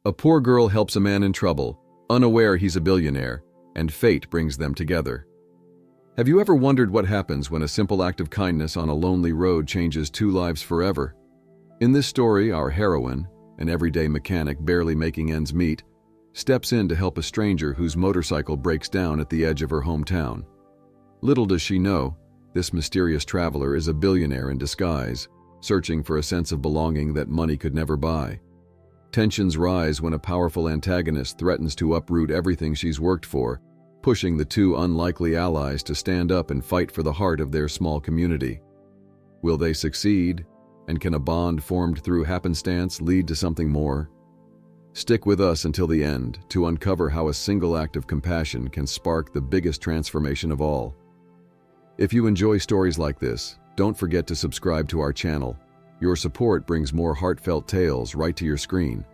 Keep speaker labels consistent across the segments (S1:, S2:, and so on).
S1: A poor girl helps a man in trouble, unaware he's a billionaire, and fate brings them together. Have you ever wondered what happens when a simple act of kindness on a lonely road changes two lives forever? In this story, our heroine, an everyday mechanic barely making ends meet, steps in to help a stranger whose motorcycle breaks down at the edge of her hometown. Little does she know, this mysterious traveler is a billionaire in disguise, searching for a sense of belonging that money could never buy. Tensions rise when a powerful antagonist threatens to uproot everything she's worked for, pushing the two unlikely allies to stand up and fight for the heart of their small community. Will they succeed? And can a bond formed through happenstance lead to something more? Stick with us until the end to uncover how a single act of compassion can spark the biggest transformation of all. If you enjoy stories like this, don't forget to subscribe to our channel. Your support brings more heartfelt tales right to your screen.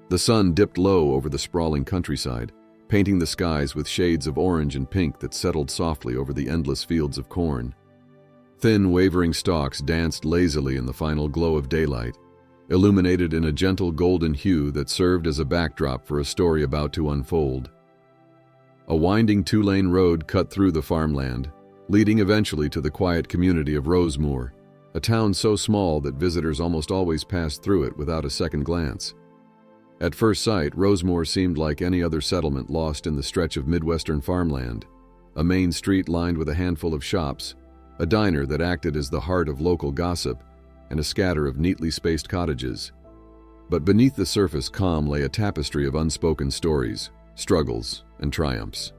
S1: The sun dipped low over the sprawling countryside, painting the skies with shades of orange and pink that settled softly over the endless fields of corn. Thin, wavering stalks danced lazily in the final glow of daylight, illuminated in a gentle golden hue that served as a backdrop for a story about to unfold. A winding two-lane road cut through the farmland, leading eventually to the quiet community of Rosemoor, a town so small that visitors almost always passed through it without a second glance. At first sight, Rosemoor seemed like any other settlement lost in the stretch of Midwestern farmland, a main street lined with a handful of shops, a diner that acted as the heart of local gossip, and a scatter of neatly spaced cottages. But beneath the surface calm lay a tapestry of unspoken stories, struggles, and triumphs.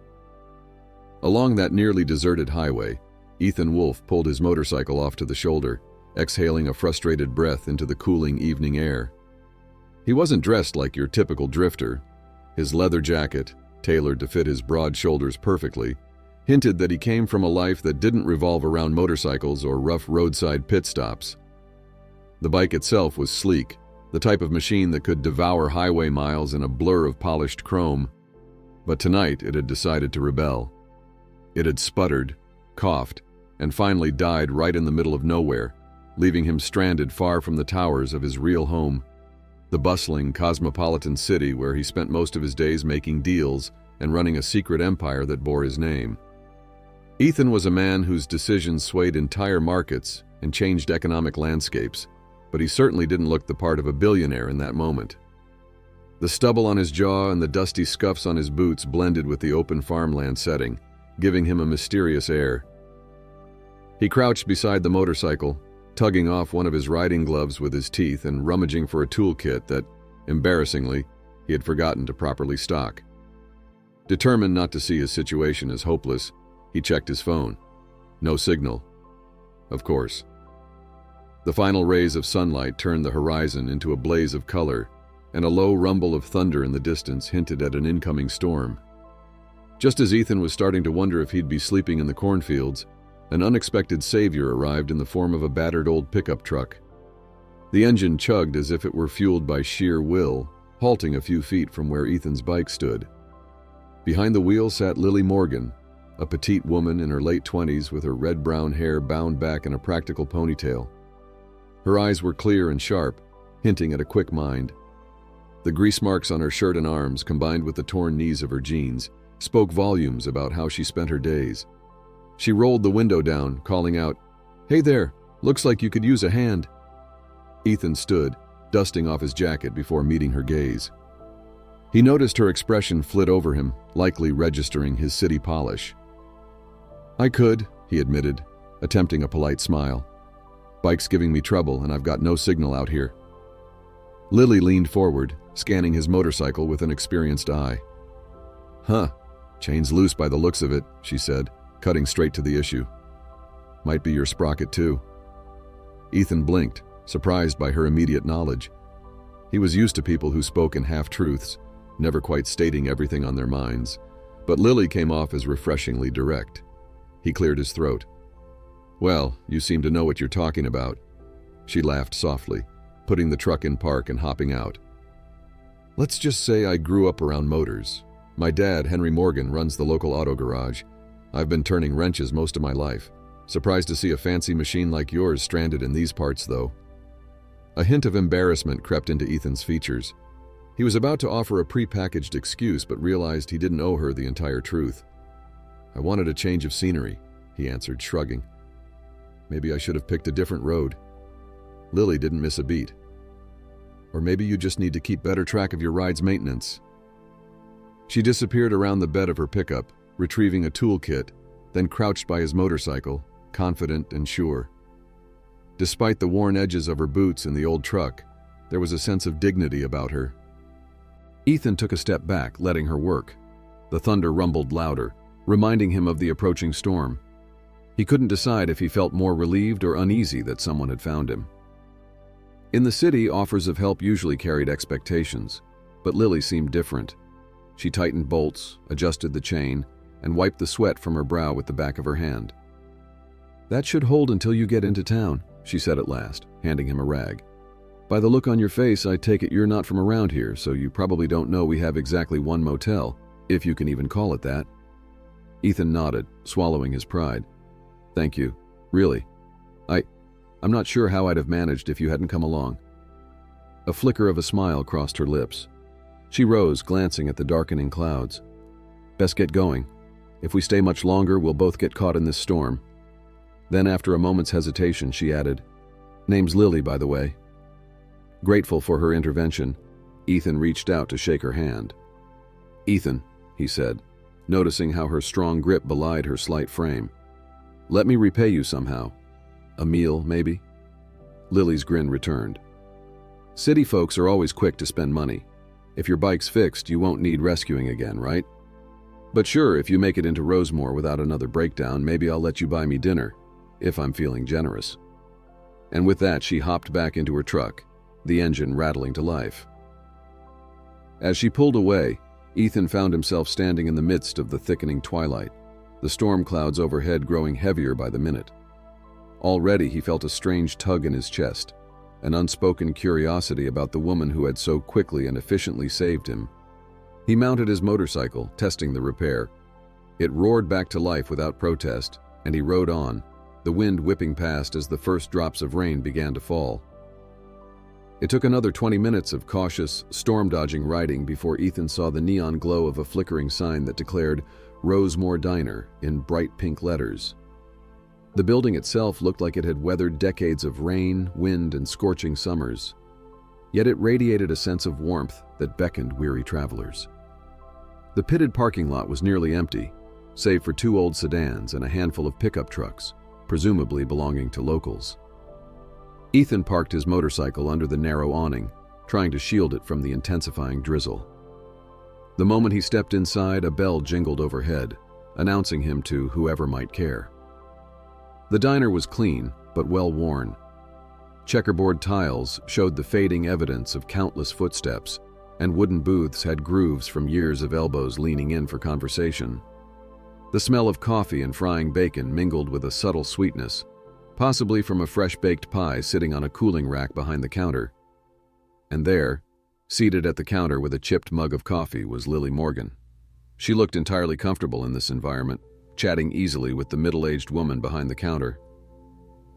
S1: Along that nearly deserted highway, Ethan Wolfe pulled his motorcycle off to the shoulder, exhaling a frustrated breath into the cooling evening air. He wasn't dressed like your typical drifter. His leather jacket, tailored to fit his broad shoulders perfectly, hinted that he came from a life that didn't revolve around motorcycles or rough roadside pit stops. The bike itself was sleek, the type of machine that could devour highway miles in a blur of polished chrome. But tonight it had decided to rebel. It had sputtered, coughed, and finally died right in the middle of nowhere, leaving him stranded far from the towers of his real home, the bustling, cosmopolitan city where he spent most of his days making deals and running a secret empire that bore his name. Ethan was a man whose decisions swayed entire markets and changed economic landscapes, but he certainly didn't look the part of a billionaire in that moment. The stubble on his jaw and the dusty scuffs on his boots blended with the open farmland setting, giving him a mysterious air. He crouched beside the motorcycle, tugging off one of his riding gloves with his teeth and rummaging for a toolkit that, embarrassingly, he had forgotten to properly stock. Determined not to see his situation as hopeless, he checked his phone. No signal. Of course. The final rays of sunlight turned the horizon into a blaze of color, and a low rumble of thunder in the distance hinted at an incoming storm. Just as Ethan was starting to wonder if he'd be sleeping in the cornfields, an unexpected savior arrived in the form of a battered old pickup truck. The engine chugged as if it were fueled by sheer will, halting a few feet from where Ethan's bike stood. Behind the wheel sat Lily Morgan, a petite woman in her late 20s with her red-brown hair bound back in a practical ponytail. Her eyes were clear and sharp, hinting at a quick mind. The grease marks on her shirt and arms, combined with the torn knees of her jeans, spoke volumes about how she spent her days. She rolled the window down, calling out, "Hey there, looks like you could use a hand." Ethan stood, dusting off his jacket before meeting her gaze. He noticed her expression flit over him, likely registering his city polish. "I could," he admitted, attempting a polite smile. "Bike's giving me trouble and I've got no signal out here." Lily leaned forward, scanning his motorcycle with an experienced eye. "Huh, chain's loose by the looks of it," she said, cutting straight to the issue. "Might be your sprocket too." Ethan blinked, surprised by her immediate knowledge. He was used to people who spoke in half-truths, never quite stating everything on their minds, but Lily came off as refreshingly direct. He cleared his throat. "Well, you seem to know what you're talking about." She laughed softly, putting the truck in park and hopping out. "Let's just say I grew up around motors. My dad, Henry Morgan, runs the local auto garage. I've been turning wrenches most of my life. Surprised to see a fancy machine like yours stranded in these parts, though." A hint of embarrassment crept into Ethan's features. He was about to offer a pre-packaged excuse but realized he didn't owe her the entire truth. "I wanted a change of scenery," he answered, shrugging. "Maybe I should have picked a different road." Lily didn't miss a beat. "Or maybe you just need to keep better track of your ride's maintenance." She disappeared around the bed of her pickup, retrieving a toolkit, then crouched by his motorcycle, confident and sure. Despite the worn edges of her boots in the old truck, there was a sense of dignity about her. Ethan took a step back, letting her work. The thunder rumbled louder, reminding him of the approaching storm. He couldn't decide if he felt more relieved or uneasy that someone had found him. In the city, offers of help usually carried expectations, but Lily seemed different. She tightened bolts, adjusted the chain, and wiped the sweat from her brow with the back of her hand. "That should hold until you get into town," she said at last, handing him a rag. "By the look on your face, I take it you're not from around here, so you probably don't know we have exactly one motel, if you can even call it that." Ethan nodded, swallowing his pride. "Thank you. Really. I'm not sure how I'd have managed if you hadn't come along." A flicker of a smile crossed her lips. She rose, glancing at the darkening clouds. "Best get going. If we stay much longer, we'll both get caught in this storm." Then, after a moment's hesitation, she added, "Name's Lily, by the way." Grateful for her intervention, Ethan reached out to shake her hand. "Ethan," he said, noticing how her strong grip belied her slight frame. "Let me repay you somehow. A meal, maybe?" Lily's grin returned. "City folks are always quick to spend money. If your bike's fixed, you won't need rescuing again, right? But sure, if you make it into Rosemore without another breakdown, maybe I'll let you buy me dinner, if I'm feeling generous." And with that, she hopped back into her truck, the engine rattling to life. As she pulled away, Ethan found himself standing in the midst of the thickening twilight, the storm clouds overhead growing heavier by the minute. Already he felt a strange tug in his chest, an unspoken curiosity about the woman who had so quickly and efficiently saved him. He mounted his motorcycle, testing the repair. It roared back to life without protest, and he rode on, the wind whipping past as the first drops of rain began to fall. It took another 20 minutes of cautious, storm-dodging riding before Ethan saw the neon glow of a flickering sign that declared Rosemore Diner in bright pink letters. The building itself looked like it had weathered decades of rain, wind, and scorching summers. Yet it radiated a sense of warmth that beckoned weary travelers. The pitted parking lot was nearly empty, save for 2 old sedans and a handful of pickup trucks, presumably belonging to locals. Ethan parked his motorcycle under the narrow awning, trying to shield it from the intensifying drizzle. The moment he stepped inside, a bell jingled overhead, announcing him to whoever might care. The diner was clean, but well-worn. Checkerboard tiles showed the fading evidence of countless footsteps, and wooden booths had grooves from years of elbows leaning in for conversation. The smell of coffee and frying bacon mingled with a subtle sweetness, possibly from a fresh-baked pie sitting on a cooling rack behind the counter. And there, seated at the counter with a chipped mug of coffee, was Lily Morgan. She looked entirely comfortable in this environment, chatting easily with the middle-aged woman behind the counter.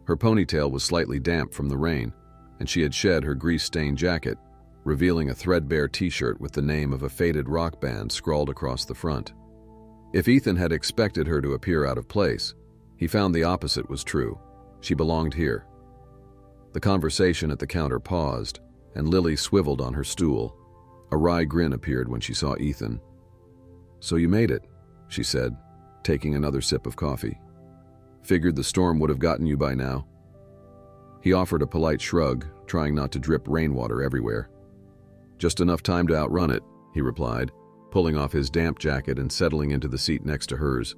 S1: Her ponytail was slightly damp from the rain, and she had shed her grease-stained jacket, revealing a threadbare t-shirt with the name of a faded rock band scrawled across the front. If Ethan had expected her to appear out of place, he found the opposite was true. She belonged here. The conversation at the counter paused, and Lily swiveled on her stool. A wry grin appeared when she saw Ethan. "So you made it," she said, taking another sip of coffee. "Figured the storm would have gotten you by now." He offered a polite shrug, trying not to drip rainwater everywhere. "Just enough time to outrun it," he replied, pulling off his damp jacket and settling into the seat next to hers.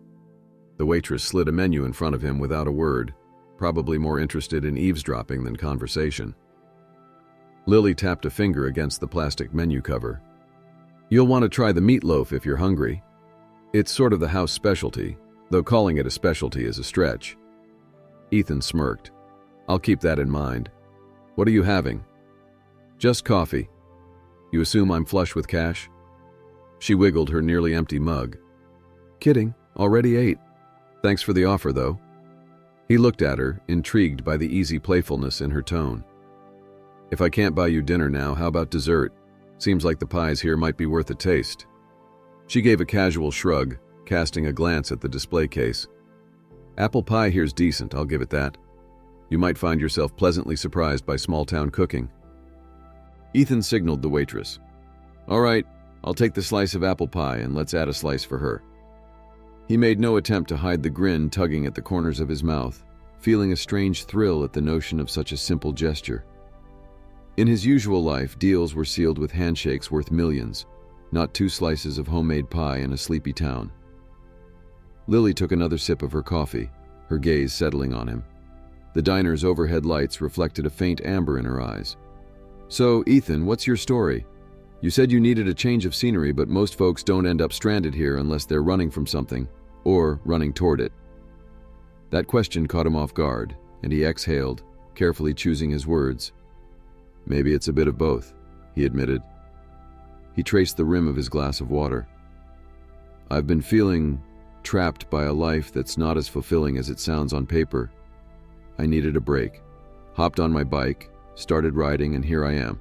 S1: The waitress slid a menu in front of him without a word, probably more interested in eavesdropping than conversation. Lily tapped a finger against the plastic menu cover. "You'll want to try the meatloaf if you're hungry. It's sort of the house specialty, though calling it a specialty is a stretch." Ethan smirked. "I'll keep that in mind. What are you having?" "Just coffee. You assume I'm flush with cash?" She wiggled her nearly empty mug. "Kidding, already ate. Thanks for the offer, though." He looked at her, intrigued by the easy playfulness in her tone. "If I can't buy you dinner now, how about dessert? Seems like the pies here might be worth a taste. She gave a casual shrug, casting a glance at the display case. Apple pie here's decent, I'll give it that. You might find yourself pleasantly surprised by small-town cooking. Ethan signaled the waitress. All right, I'll take the slice of apple pie and let's add a slice for her. He made no attempt to hide the grin tugging at the corners of his mouth, feeling a strange thrill at the notion of such a simple gesture. In his usual life, deals were sealed with handshakes worth millions, not 2 slices of homemade pie in a sleepy town. Lily took another sip of her coffee, her gaze settling on him. The diner's overhead lights reflected a faint amber in her eyes. So, Ethan, what's your story? You said you needed a change of scenery, but most folks don't end up stranded here unless they're running from something, or running toward it. That question caught him off guard, and he exhaled, carefully choosing his words. Maybe it's a bit of both, he admitted. He traced the rim of his glass of water. I've been feeling trapped by a life that's not as fulfilling as it sounds on paper. I needed a break. Hopped on my bike, started riding, and here I am.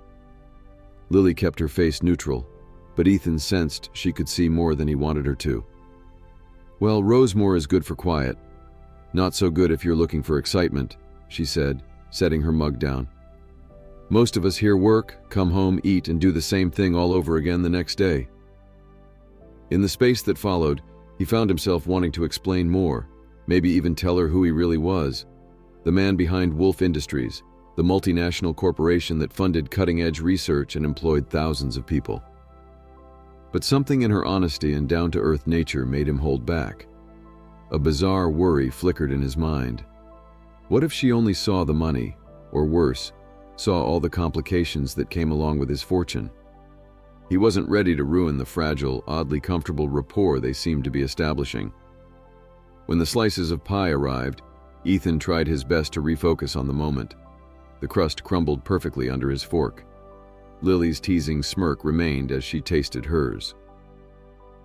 S1: Lily kept her face neutral, but Ethan sensed she could see more than he wanted her to. Well, Rosemore is good for quiet. Not so good if you're looking for excitement, she said, setting her mug down. Most of us here work, come home, eat, and do the same thing all over again the next day. In the space that followed, he found himself wanting to explain more, maybe even tell her who he really was. The man behind Wolf Industries, the multinational corporation that funded cutting-edge research and employed thousands of people. But something in her honesty and down-to-earth nature made him hold back. A bizarre worry flickered in his mind. What if she only saw the money, or worse, saw all the complications that came along with his fortune? He wasn't ready to ruin the fragile, oddly comfortable rapport they seemed to be establishing. When the slices of pie arrived, Ethan tried his best to refocus on the moment. The crust crumbled perfectly under his fork. Lily's teasing smirk remained as she tasted hers.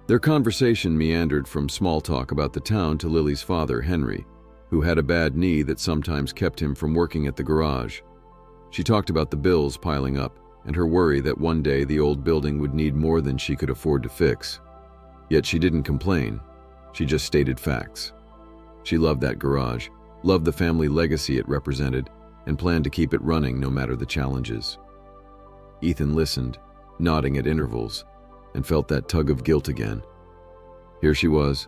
S1: Their conversation meandered from small talk about the town to Lily's father, Henry, who had a bad knee that sometimes kept him from working at the garage. She talked about the bills piling up and her worry that one day the old building would need more than she could afford to fix. Yet she didn't complain. She just stated facts. She loved that garage, loved the family legacy it represented, and planned to keep it running no matter the challenges. Ethan listened, nodding at intervals, and felt that tug of guilt again. Here she was,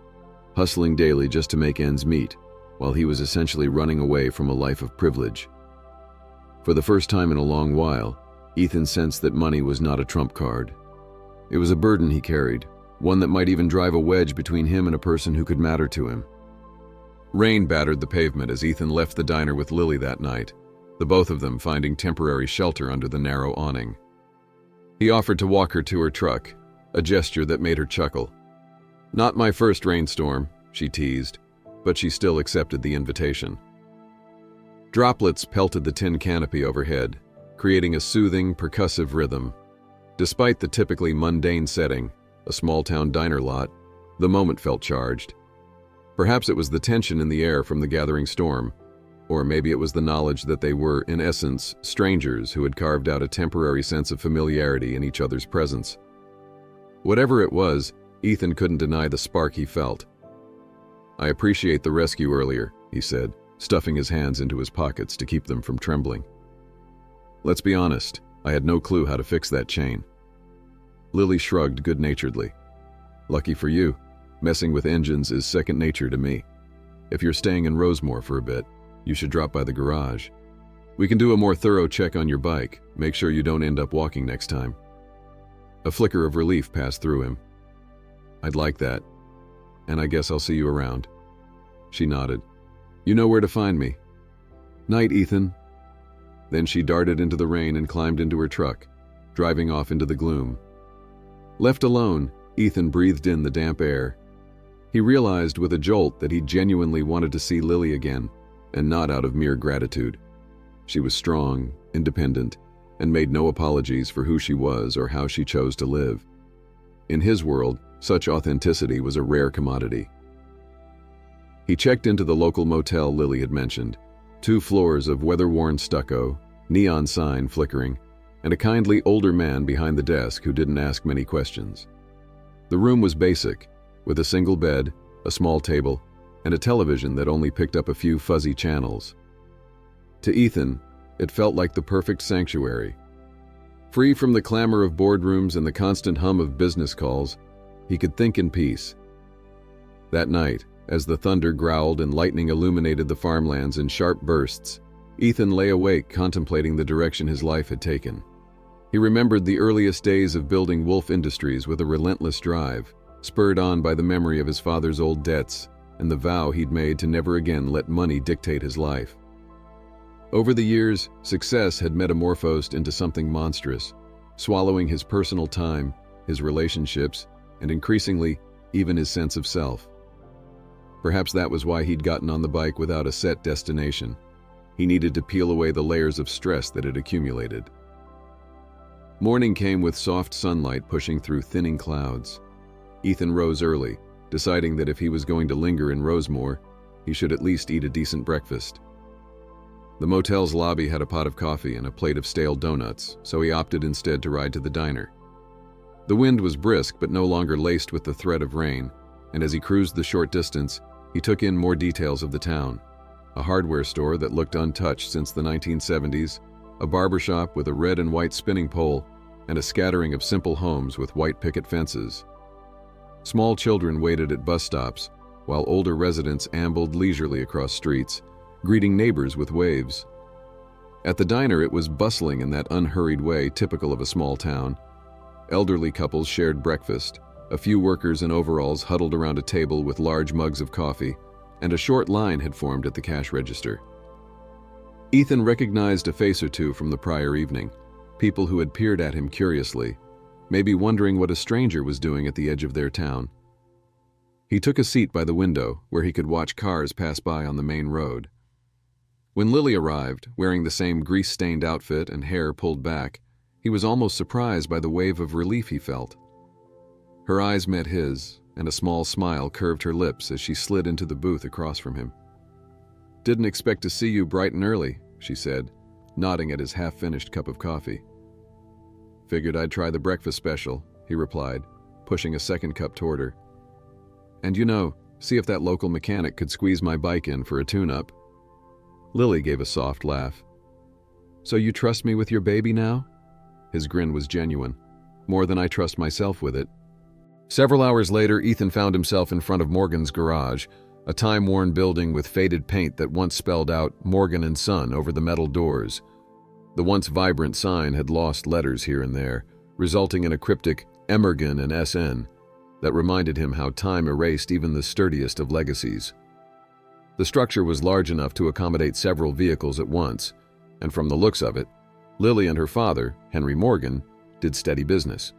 S1: hustling daily just to make ends meet, while he was essentially running away from a life of privilege. For the first time in a long while, Ethan sensed that money was not a trump card. It was a burden he carried, one that might even drive a wedge between him and a person who could matter to him. Rain battered the pavement as Ethan left the diner with Lily that night, the both of them finding temporary shelter under the narrow awning. He offered to walk her to her truck, a gesture that made her chuckle. Not my first rainstorm, she teased, but she still accepted the invitation. Droplets pelted the tin canopy overhead, creating a soothing, percussive rhythm. Despite the typically mundane setting, a small-town diner lot, the moment felt charged. Perhaps it was the tension in the air from the gathering storm, or maybe it was the knowledge that they were, in essence, strangers who had carved out a temporary sense of familiarity in each other's presence. Whatever it was, Ethan couldn't deny the spark he felt. I appreciate the rescue earlier, he said, stuffing his hands into his pockets to keep them from trembling. Let's be honest, I had no clue how to fix that chain. Lily shrugged good-naturedly. Lucky for you, messing with engines is second nature to me. If you're staying in Rosemore for a bit, you should drop by the garage. We can do a more thorough check on your bike, make sure you don't end up walking next time. A flicker of relief passed through him. I'd like that, and I guess I'll see you around. She nodded. You know where to find me. Night, Ethan. Then she darted into the rain and climbed into her truck, driving off into the gloom. Left alone, Ethan breathed in the damp air. He realized with a jolt that he genuinely wanted to see Lily again, and not out of mere gratitude. She was strong, independent, and made no apologies for who she was or how she chose to live. In his world, such authenticity was a rare commodity. He checked into the local motel Lily had mentioned, 2 floors of weather-worn stucco, neon sign flickering, and a kindly older man behind the desk who didn't ask many questions. The room was basic, with a single bed, a small table, and a television that only picked up a few fuzzy channels. To Ethan, it felt like the perfect sanctuary. Free from the clamor of boardrooms and the constant hum of business calls, he could think in peace. That night, as the thunder growled and lightning illuminated the farmlands in sharp bursts, Ethan lay awake contemplating the direction his life had taken. He remembered the earliest days of building Wolf Industries with a relentless drive, spurred on by the memory of his father's old debts and the vow he'd made to never again let money dictate his life. Over the years, success had metamorphosed into something monstrous, swallowing his personal time, his relationships, and increasingly, even his sense of self. Perhaps that was why he'd gotten on the bike without a set destination. He needed to peel away the layers of stress that had accumulated. Morning came with soft sunlight pushing through thinning clouds. Ethan rose early, deciding that if he was going to linger in Rosemore, he should at least eat a decent breakfast. The motel's lobby had a pot of coffee and a plate of stale donuts, so he opted instead to ride to the diner. The wind was brisk but no longer laced with the threat of rain, and as he cruised the short distance, he took in more details of the town. A hardware store that looked untouched since the 1970s, a barbershop with a red and white spinning pole, and a scattering of simple homes with white picket fences. Small children waited at bus stops, while older residents ambled leisurely across streets, greeting neighbors with waves. At the diner, it was bustling in that unhurried way typical of a small town. Elderly couples shared breakfast, a few workers in overalls huddled around a table with large mugs of coffee, and a short line had formed at the cash register. Ethan recognized a face or two from the prior evening, people who had peered at him curiously, maybe wondering what a stranger was doing at the edge of their town. He took a seat by the window where he could watch cars pass by on the main road. When Lily arrived, wearing the same grease-stained outfit and hair pulled back, he was almost surprised by the wave of relief he felt. Her eyes met his, and a small smile curved her lips as she slid into the booth across from him. "Didn't expect to see you bright and early," she said, nodding at his half-finished cup of coffee. "Figured I'd try the breakfast special," he replied, pushing a second cup toward her. "And see if that local mechanic could squeeze my bike in for a tune-up." Lily gave a soft laugh. "So you trust me with your baby now?" His grin was genuine. "More than I trust myself with it." Several hours later, Ethan found himself in front of Morgan's garage, a time-worn building with faded paint that once spelled out Morgan and Son over the metal doors. The once vibrant sign had lost letters here and there, resulting in a cryptic Emergen and SN that reminded him how time erased even the sturdiest of legacies. The structure was large enough to accommodate several vehicles at once, and from the looks of it, Lily and her father, Henry Morgan, did steady business.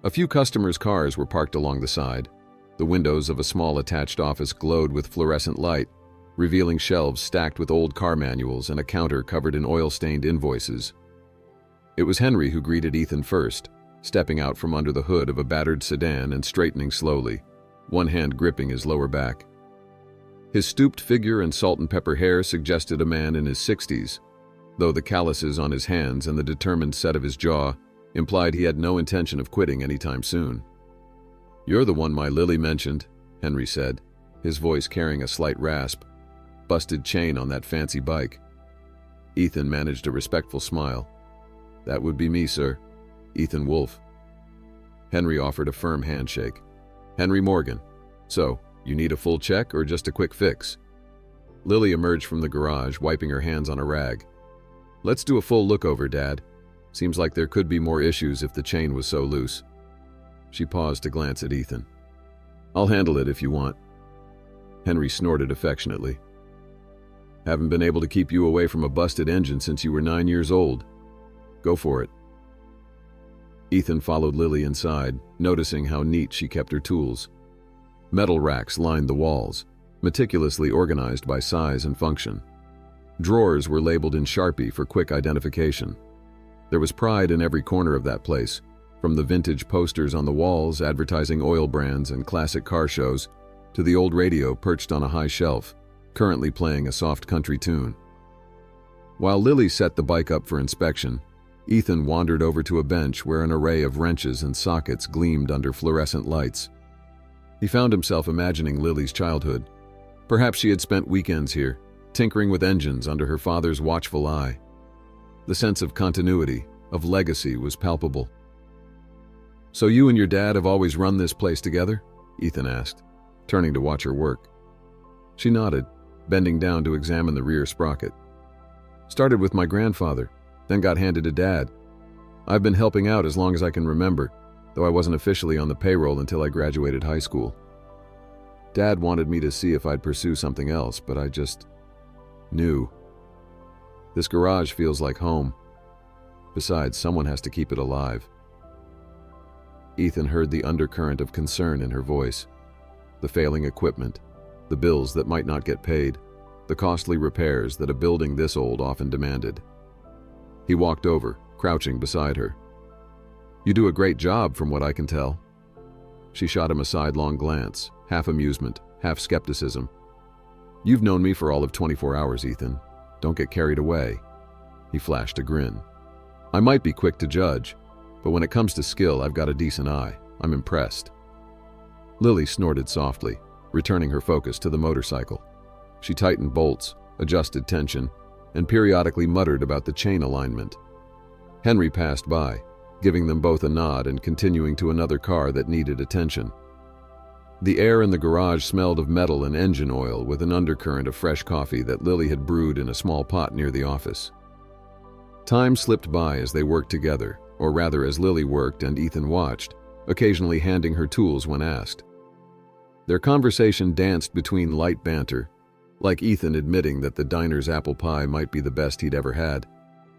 S1: A few customers' cars were parked along the side. The windows of a small attached office glowed with fluorescent light, revealing shelves stacked with old car manuals and a counter covered in oil-stained invoices. It was Henry who greeted Ethan first, stepping out from under the hood of a battered sedan and straightening slowly, one hand gripping his lower back. His stooped figure and salt-and-pepper hair suggested a man in his 60s, though the calluses on his hands and the determined set of his jaw implied he had no intention of quitting anytime soon. "You're the one my Lily mentioned," Henry said, his voice carrying a slight rasp. "Busted chain on that fancy bike." Ethan managed a respectful smile. "That would be me, sir. Ethan Wolf." Henry offered a firm handshake. "Henry Morgan. So, you need a full check or just a quick fix?" Lily emerged from the garage, wiping her hands on a rag. "Let's do a full look-over, Dad. Seems like there could be more issues if the chain was so loose." She paused to glance at Ethan. "I'll handle it if you want." Henry snorted affectionately. "Haven't been able to keep you away from a busted engine since you were 9 years old. Go for it." Ethan followed Lily inside, noticing how neat she kept her tools. Metal racks lined the walls, meticulously organized by size and function. Drawers were labeled in Sharpie for quick identification. There was pride in every corner of that place, from the vintage posters on the walls advertising oil brands and classic car shows, to the old radio perched on a high shelf, currently playing a soft country tune. While Lily set the bike up for inspection, Ethan wandered over to a bench where an array of wrenches and sockets gleamed under fluorescent lights. He found himself imagining Lily's childhood. Perhaps she had spent weekends here, tinkering with engines under her father's watchful eye. The sense of continuity, of legacy, was palpable. "So you and your dad have always run this place together?" Ethan asked, turning to watch her work. She nodded, bending down to examine the rear sprocket. "Started with my grandfather, then got handed to Dad. I've been helping out as long as I can remember, though I wasn't officially on the payroll until I graduated high school. Dad wanted me to see if I'd pursue something else, but I just knew. This garage feels like home. Besides, someone has to keep it alive." Ethan heard the undercurrent of concern in her voice. The failing equipment, the bills that might not get paid, the costly repairs that a building this old often demanded. He walked over, crouching beside her. "You do a great job, from what I can tell." She shot him a sidelong glance, half amusement, half skepticism. "You've known me for all of 24 hours, Ethan. Don't get carried away." He flashed a grin. "I might be quick to judge, but when it comes to skill, I've got a decent eye. I'm impressed." Lily snorted softly, returning her focus to the motorcycle. She tightened bolts, adjusted tension, and periodically muttered about the chain alignment. Henry passed by, giving them both a nod and continuing to another car that needed attention. The air in the garage smelled of metal and engine oil, with an undercurrent of fresh coffee that Lily had brewed in a small pot near the office. Time slipped by as they worked together, or rather as Lily worked and Ethan watched, occasionally handing her tools when asked. Their conversation danced between light banter, like Ethan admitting that the diner's apple pie might be the best he'd ever had,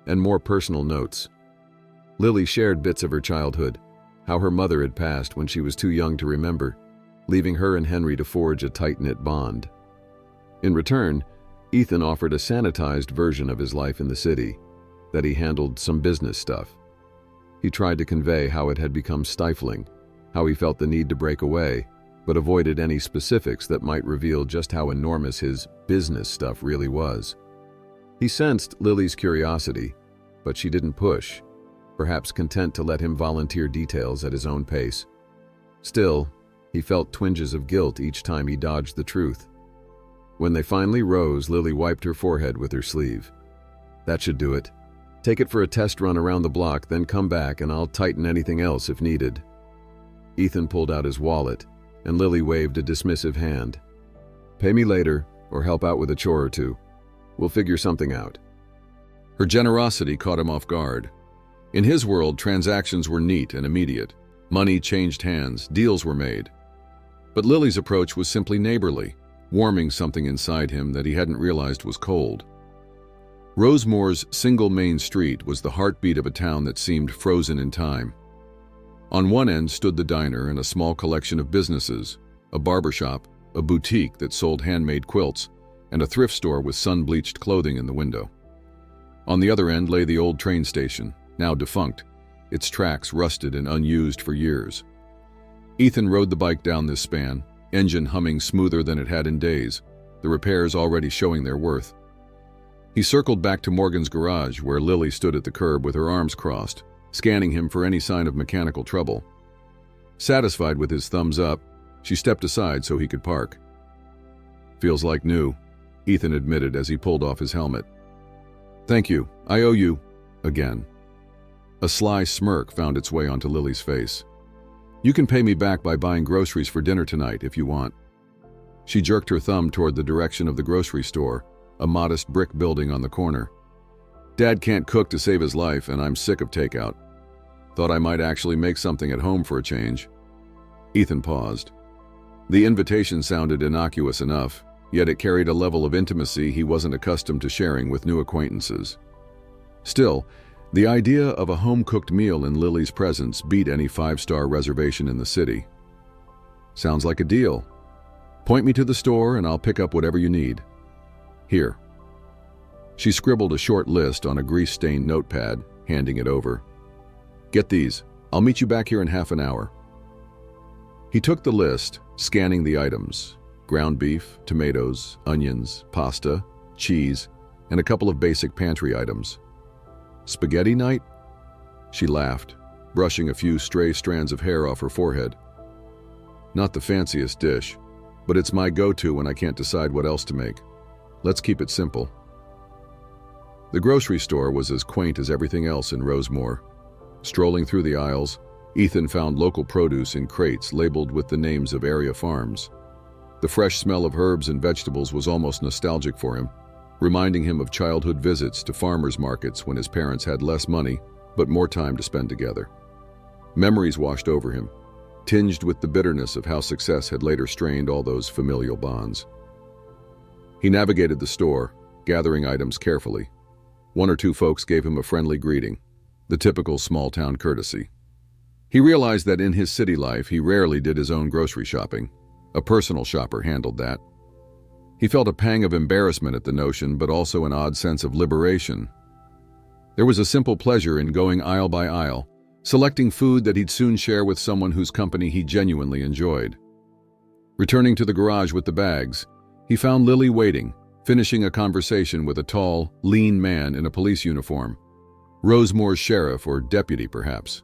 S1: and more personal notes. Lily shared bits of her childhood, how her mother had passed when she was too young to remember, leaving her and Henry to forge a tight-knit bond. In return, Ethan offered a sanitized version of his life in the city, that he handled some business stuff. He tried to convey how it had become stifling, how he felt the need to break away, but avoided any specifics that might reveal just how enormous his business stuff really was. He sensed Lily's curiosity, but she didn't push, perhaps content to let him volunteer details at his own pace. Still, he felt twinges of guilt each time he dodged the truth. When they finally rose, Lily wiped her forehead with her sleeve. "That should do it. Take it for a test run around the block, then come back and I'll tighten anything else if needed." Ethan pulled out his wallet, and Lily waved a dismissive hand. "Pay me later, or help out with a chore or two. We'll figure something out." Her generosity caught him off guard. In his world, transactions were neat and immediate. Money changed hands, deals were made. But Lily's approach was simply neighborly, warming something inside him that he hadn't realized was cold. Rosemore's single main street was the heartbeat of a town that seemed frozen in time. On one end stood the diner and a small collection of businesses, a barbershop, a boutique that sold handmade quilts, and a thrift store with sun-bleached clothing in the window. On the other end lay the old train station, now defunct, its tracks rusted and unused for years. Ethan rode the bike down this span, engine humming smoother than it had in days, the repairs already showing their worth. He circled back to Morgan's garage, where Lily stood at the curb with her arms crossed, scanning him for any sign of mechanical trouble. Satisfied with his thumbs up, she stepped aside so he could park. "Feels like new," Ethan admitted as he pulled off his helmet. "Thank you, I owe you," again. A sly smirk found its way onto Lily's face. "You can pay me back by buying groceries for dinner tonight if you want." She jerked her thumb toward the direction of the grocery store, a modest brick building on the corner. "Dad can't cook to save his life, and I'm sick of takeout. Thought I might actually make something at home for a change." Ethan paused. The invitation sounded innocuous enough, yet it carried a level of intimacy he wasn't accustomed to sharing with new acquaintances. Still, the idea of a home-cooked meal in Lily's presence beat any five-star reservation in the city. "Sounds like a deal. Point me to the store and I'll pick up whatever you need. Here." She scribbled a short list on a grease-stained notepad, handing it over. "Get these. I'll meet you back here in half an hour." He took the list, scanning the items: ground beef, tomatoes, onions, pasta, cheese, and a couple of basic pantry items. "Spaghetti night?" She laughed, brushing a few stray strands of hair off her forehead. Not the fanciest dish, but it's my go-to when I can't decide what else to make. Let's keep it simple. The grocery store was as quaint as everything else in Rosemore. Strolling through the aisles, Ethan found local produce in crates labeled with the names of area farms. The fresh smell of herbs and vegetables was almost nostalgic for him, reminding him of childhood visits to farmers markets when his parents had less money but more time to spend together. Memories washed over him, tinged with the bitterness of how success had later strained all those familial bonds. He navigated the store, gathering items carefully. One or two folks gave him a friendly greeting, the typical small-town courtesy. He realized that in his city life he rarely did his own grocery shopping. A personal shopper handled that. He felt a pang of embarrassment at the notion, but also an odd sense of liberation. There was a simple pleasure in going aisle by aisle, selecting food that he'd soon share with someone whose company he genuinely enjoyed. Returning to the garage with the bags, he found Lily waiting, finishing a conversation with a tall, lean man in a police uniform. Rosemore's sheriff or deputy, perhaps.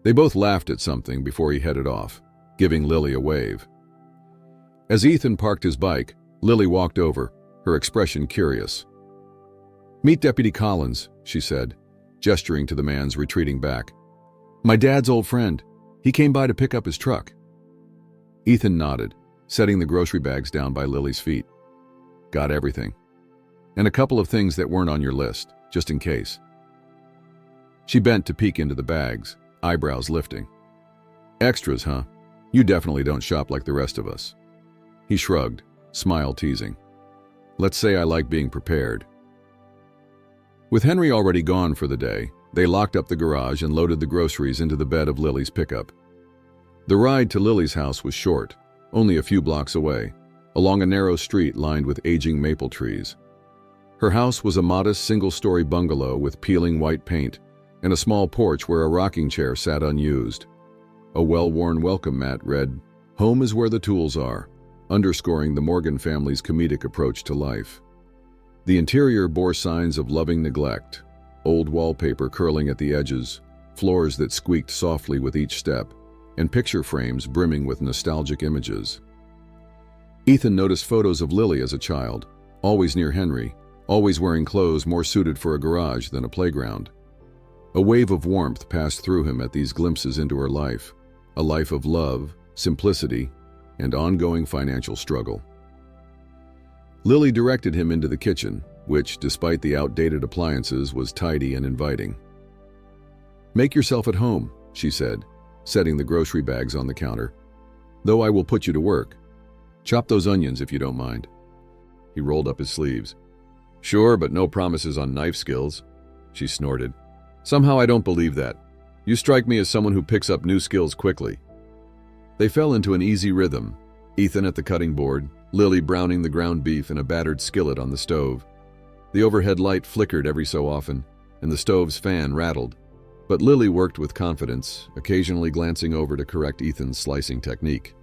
S1: They both laughed at something before he headed off, giving Lily a wave. As Ethan parked his bike, Lily walked over, her expression curious. "Meet Deputy Collins," she said, gesturing to the man's retreating back. "My dad's old friend. He came by to pick up his truck." Ethan nodded, setting the grocery bags down by Lily's feet. "Got everything. And a couple of things that weren't on your list, just in case." She bent to peek into the bags, eyebrows lifting. "Extras, huh? You definitely don't shop like the rest of us." He shrugged, smile teasing. "Let's say I like being prepared." With Henry already gone for the day, they locked up the garage and loaded the groceries into the bed of Lily's pickup. The ride to Lily's house was short, only a few blocks away, along a narrow street lined with aging maple trees. Her house was a modest single-story bungalow with peeling white paint and a small porch where a rocking chair sat unused. A well-worn welcome mat read, "Home is where the tools are," underscoring the Morgan family's comedic approach to life. The interior bore signs of loving neglect, old wallpaper curling at the edges, floors that squeaked softly with each step, and picture frames brimming with nostalgic images. Ethan noticed photos of Lily as a child, always near Henry, always wearing clothes more suited for a garage than a playground. A wave of warmth passed through him at these glimpses into her life, a life of love, simplicity, and ongoing financial struggle. Lily directed him into the kitchen, which, despite the outdated appliances, was tidy and inviting. "Make yourself at home," she said, setting the grocery bags on the counter. "Though I will put you to work. Chop those onions if you don't mind." He rolled up his sleeves. "Sure, but no promises on knife skills," she snorted. "Somehow I don't believe that. You strike me as someone who picks up new skills quickly." They fell into an easy rhythm, Ethan at the cutting board, Lily browning the ground beef in a battered skillet on the stove. The overhead light flickered every so often, and the stove's fan rattled, but Lily worked with confidence, occasionally glancing over to correct Ethan's slicing technique.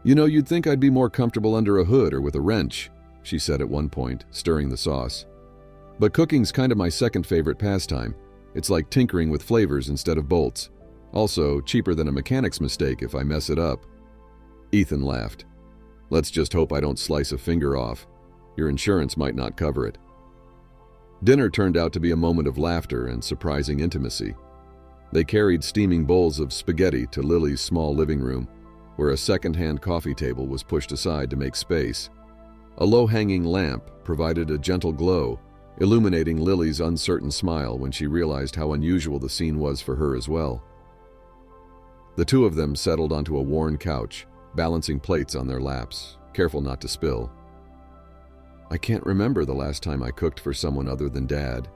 S1: "You know, you'd think I'd be more comfortable under a hood or with a wrench," she said at one point, stirring the sauce. "But cooking's kind of my second favorite pastime. It's like tinkering with flavors instead of bolts. Also, cheaper than a mechanic's mistake if I mess it up." Ethan laughed. "Let's just hope I don't slice a finger off. Your insurance might not cover it." Dinner turned out to be a moment of laughter and surprising intimacy. They carried steaming bowls of spaghetti to Lily's small living room, where a second-hand coffee table was pushed aside to make space. A low-hanging lamp provided a gentle glow, illuminating Lily's uncertain smile when she realized how unusual the scene was for her as well. The two of them settled onto a worn couch, balancing plates on their laps, careful not to spill. "I can't remember the last time I cooked for someone other than Dad,"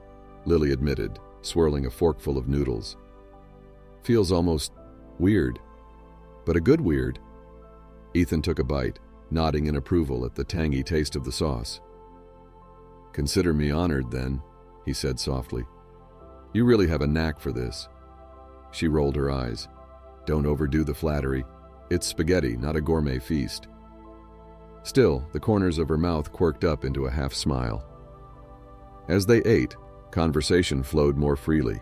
S1: Lily admitted, swirling a forkful of noodles. "Feels almost weird, but a good weird." Ethan took a bite, nodding in approval at the tangy taste of the sauce. "Consider me honored, then," he said softly. "You really have a knack for this." She rolled her eyes. "Don't overdo the flattery. It's spaghetti, not a gourmet feast." Still, the corners of her mouth quirked up into a half smile. As they ate, conversation flowed more freely.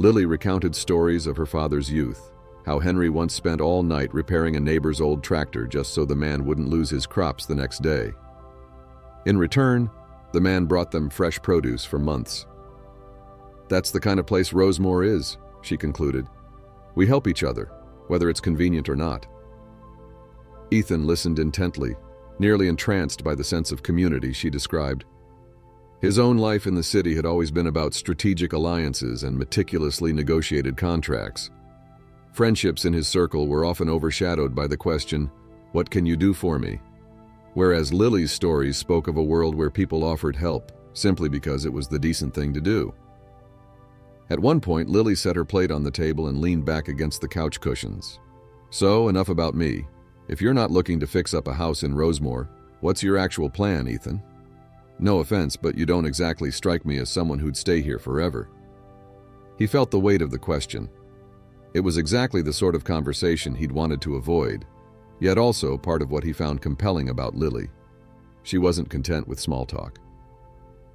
S1: Lily recounted stories of her father's youth, how Henry once spent all night repairing a neighbor's old tractor just so the man wouldn't lose his crops the next day. In return, the man brought them fresh produce for months. "That's the kind of place Rosemore is," she concluded. "We help each other, whether it's convenient or not." Ethan listened intently, nearly entranced by the sense of community she described. His own life in the city had always been about strategic alliances and meticulously negotiated contracts. Friendships in his circle were often overshadowed by the question, "What can you do for me?" Whereas Lily's stories spoke of a world where people offered help simply because it was the decent thing to do. At one point, Lily set her plate on the table and leaned back against the couch cushions. "So, enough about me. If you're not looking to fix up a house in Rosemore, what's your actual plan, Ethan? No offense, but you don't exactly strike me as someone who'd stay here forever." He felt the weight of the question. It was exactly the sort of conversation he'd wanted to avoid, yet also part of what he found compelling about Lily. She wasn't content with small talk.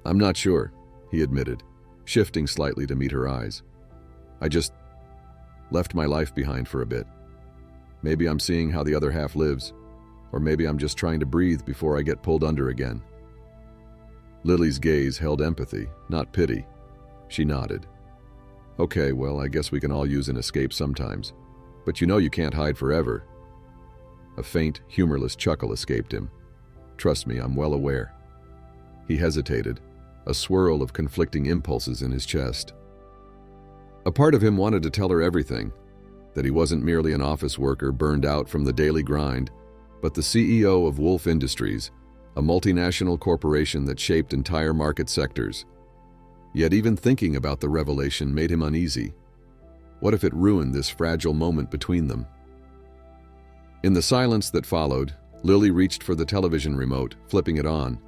S1: "I'm not sure," he admitted, shifting slightly to meet her eyes. "I just left my life behind for a bit. Maybe I'm seeing how the other half lives, or maybe I'm just trying to breathe before I get pulled under again." Lily's gaze held empathy, not pity. She nodded. "Okay, well, I guess we can all use an escape sometimes. But you can't hide forever." A faint, humorless chuckle escaped him. "Trust me, I'm well aware." He hesitated, a swirl of conflicting impulses in his chest. A part of him wanted to tell her everything, that he wasn't merely an office worker burned out from the daily grind, but the CEO of Wolf Industries, a multinational corporation that shaped entire market sectors. Yet even thinking about the revelation made him uneasy. What if it ruined this fragile moment between them? In the silence that followed, Lily reached for the television remote, flipping it on.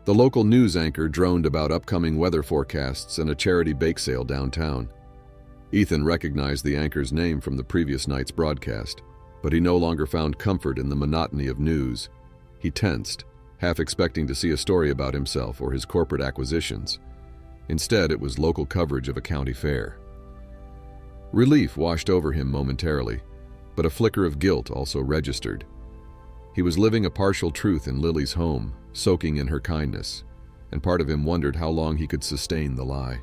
S1: The local news anchor droned about upcoming weather forecasts and a charity bake sale downtown. Ethan recognized the anchor's name from the previous night's broadcast, but he no longer found comfort in the monotony of news. He tensed, half expecting to see a story about himself or his corporate acquisitions. Instead, it was local coverage of a county fair. Relief washed over him momentarily, but a flicker of guilt also registered. He was living a partial truth in Lily's home, soaking in her kindness, and part of him wondered how long he could sustain the lie.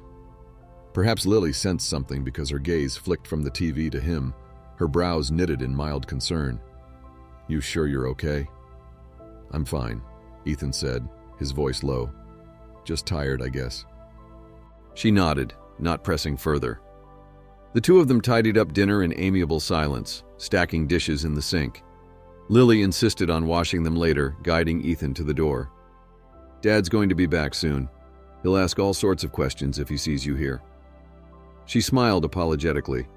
S1: Perhaps Lily sensed something because her gaze flicked from the TV to him, her brows knitted in mild concern. "You sure you're okay?" "I'm fine," Ethan said, his voice low. "Just tired, I guess." She nodded, not pressing further. The two of them tidied up dinner in amiable silence, stacking dishes in the sink. Lily insisted on washing them later, guiding Ethan to the door. "Dad's going to be back soon. He'll ask all sorts of questions if he sees you here." She smiled apologetically.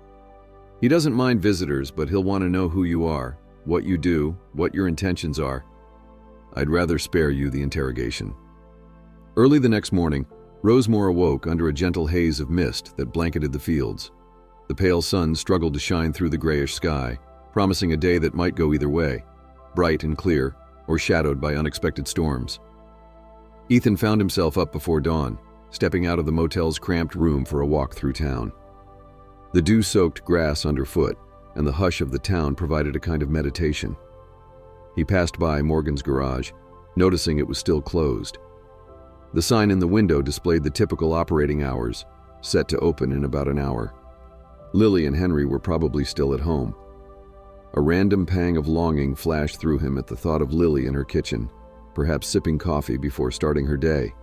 S1: "He doesn't mind visitors, but he'll want to know who you are, what you do, what your intentions are. I'd rather spare you the interrogation." Early the next morning, Rosemore awoke under a gentle haze of mist that blanketed the fields. The pale sun struggled to shine through the grayish sky, promising a day that might go either way, bright and clear, or shadowed by unexpected storms. Ethan found himself up before dawn, stepping out of the motel's cramped room for a walk through town. The dew-soaked grass underfoot and the hush of the town provided a kind of meditation. He passed by Morgan's garage, noticing it was still closed. The sign in the window displayed the typical operating hours, set to open in about an hour. Lily and Henry were probably still at home. A random pang of longing flashed through him at the thought of Lily in her kitchen, perhaps sipping coffee before starting her day.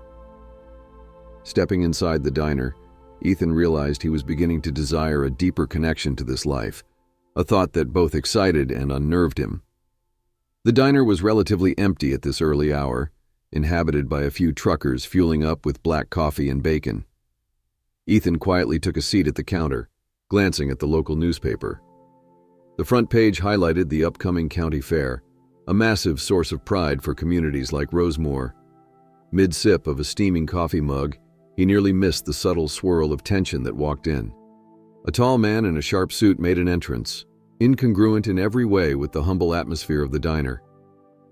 S1: Stepping inside the diner, Ethan realized he was beginning to desire a deeper connection to this life, a thought that both excited and unnerved him. The diner was relatively empty at this early hour, inhabited by a few truckers fueling up with black coffee and bacon. Ethan quietly took a seat at the counter, glancing at the local newspaper. The front page highlighted the upcoming county fair, a massive source of pride for communities like Rosemore. Mid-sip of a steaming coffee mug, he nearly missed the subtle swirl of tension that walked in. A tall man in a sharp suit made an entrance, incongruent in every way with the humble atmosphere of the diner.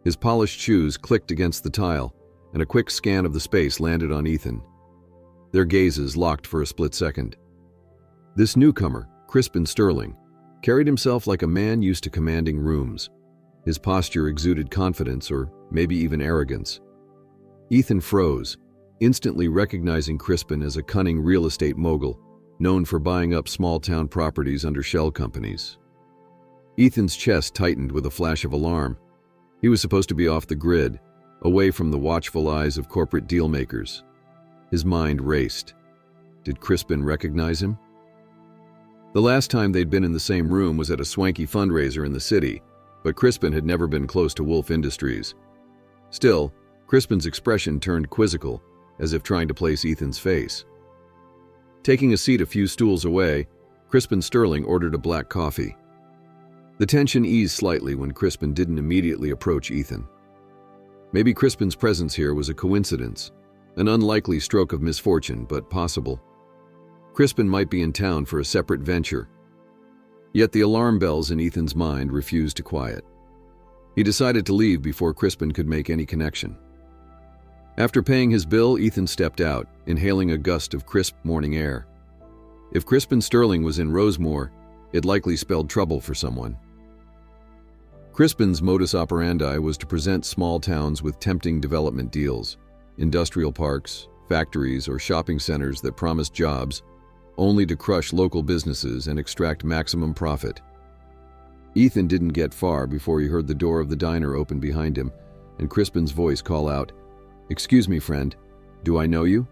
S1: His polished shoes clicked against the tile, and a quick scan of the space landed on Ethan. Their gazes locked for a split second. This newcomer, Crispin Sterling, carried himself like a man used to commanding rooms. His posture exuded confidence or maybe even arrogance. Ethan froze, instantly recognizing Crispin as a cunning real estate mogul, known for buying up small-town properties under shell companies. Ethan's chest tightened with a flash of alarm. He was supposed to be off the grid, away from the watchful eyes of corporate dealmakers. His mind raced. Did Crispin recognize him? The last time they'd been in the same room was at a swanky fundraiser in the city, but Crispin had never been close to Wolf Industries. Still, Crispin's expression turned quizzical, as if trying to place Ethan's face. Taking a seat a few stools away, Crispin Sterling ordered a black coffee. The tension eased slightly when Crispin didn't immediately approach Ethan. Maybe Crispin's presence here was a coincidence, an unlikely stroke of misfortune, but possible. Crispin might be in town for a separate venture. Yet the alarm bells in Ethan's mind refused to quiet. He decided to leave before Crispin could make any connection. After paying his bill, Ethan stepped out, inhaling a gust of crisp morning air. If Crispin Sterling was in Rosemore, it likely spelled trouble for someone. Crispin's modus operandi was to present small towns with tempting development deals, industrial parks, factories, or shopping centers that promised jobs, only to crush local businesses and extract maximum profit. Ethan didn't get far before he heard the door of the diner open behind him and Crispin's voice call out, "Excuse me, friend, do I know you?"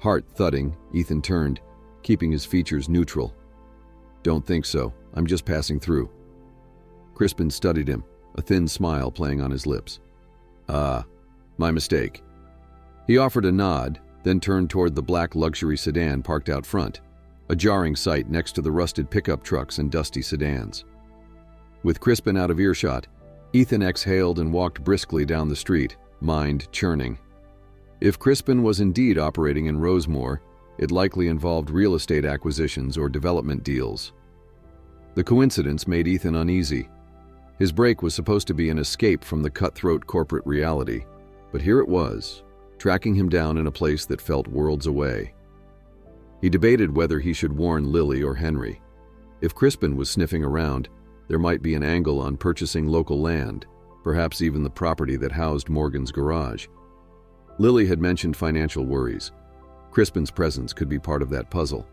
S1: Heart thudding, Ethan turned, keeping his features neutral. "Don't think so. I'm just passing through." Crispin studied him, a thin smile playing on his lips. "Ah, my mistake." He offered a nod, then turned toward the black luxury sedan parked out front, a jarring sight next to the rusted pickup trucks and dusty sedans. With Crispin out of earshot, Ethan exhaled and walked briskly down the street, mind churning. If Crispin was indeed operating in Rosemore, it likely involved real estate acquisitions or development deals. The coincidence made Ethan uneasy. His break was supposed to be an escape from the cutthroat corporate reality, but here it was, tracking him down in a place that felt worlds away. He debated whether he should warn Lily or Henry. If Crispin was sniffing around, there might be an angle on purchasing local land, perhaps even the property that housed Morgan's garage. Lily had mentioned financial worries. Crispin's presence could be part of that puzzle.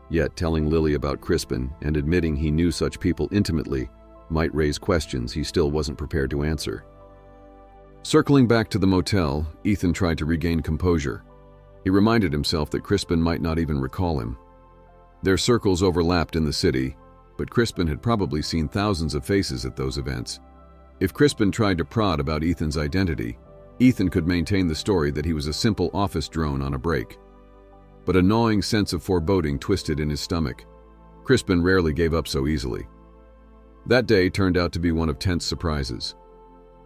S1: Yet telling Lily about Crispin and admitting he knew such people intimately might raise questions he still wasn't prepared to answer. Circling back to the motel, Ethan tried to regain composure. He reminded himself that Crispin might not even recall him. Their circles overlapped in the city, but Crispin had probably seen thousands of faces at those events. If Crispin tried to prod about Ethan's identity, Ethan could maintain the story that he was a simple office drone on a break. But a gnawing sense of foreboding twisted in his stomach. Crispin rarely gave up so easily. That day turned out to be one of tense surprises.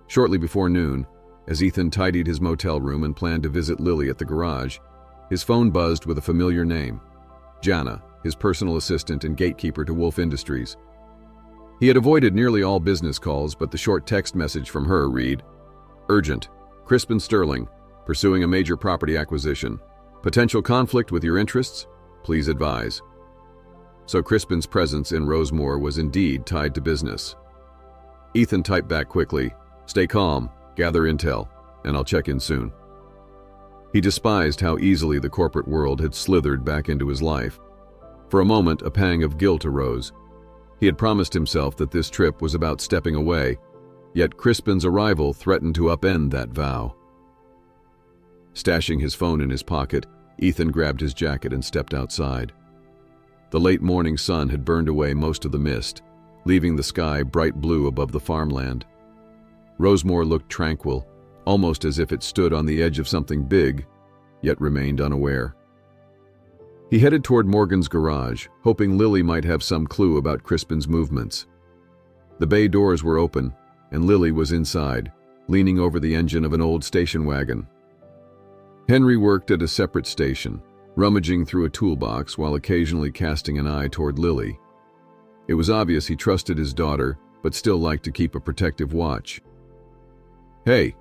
S1: Shortly before noon, as Ethan tidied his motel room and planned to visit Lily at the garage, his phone buzzed with a familiar name, Jana, his personal assistant and gatekeeper to Wolf Industries. He had avoided nearly all business calls, but the short text message from her read, "Urgent. Crispin Sterling, pursuing a major property acquisition. Potential conflict with your interests? Please advise." So Crispin's presence in Rosemore was indeed tied to business. Ethan typed back quickly, "Stay calm, gather intel, and I'll check in soon." He despised how easily the corporate world had slithered back into his life. For a moment, a pang of guilt arose. He had promised himself that this trip was about stepping away, yet Crispin's arrival threatened to upend that vow. Stashing his phone in his pocket, Ethan grabbed his jacket and stepped outside. The late morning sun had burned away most of the mist, leaving the sky bright blue above the farmland. Rosemore looked tranquil, almost as if it stood on the edge of something big, yet remained unaware. He headed toward Morgan's garage, hoping Lily might have some clue about Crispin's movements. The bay doors were open, and Lily was inside, leaning over the engine of an old station wagon. Henry worked at a separate station, rummaging through a toolbox while occasionally casting an eye toward Lily. It was obvious he trusted his daughter, but still liked to keep a protective watch. "Hey,"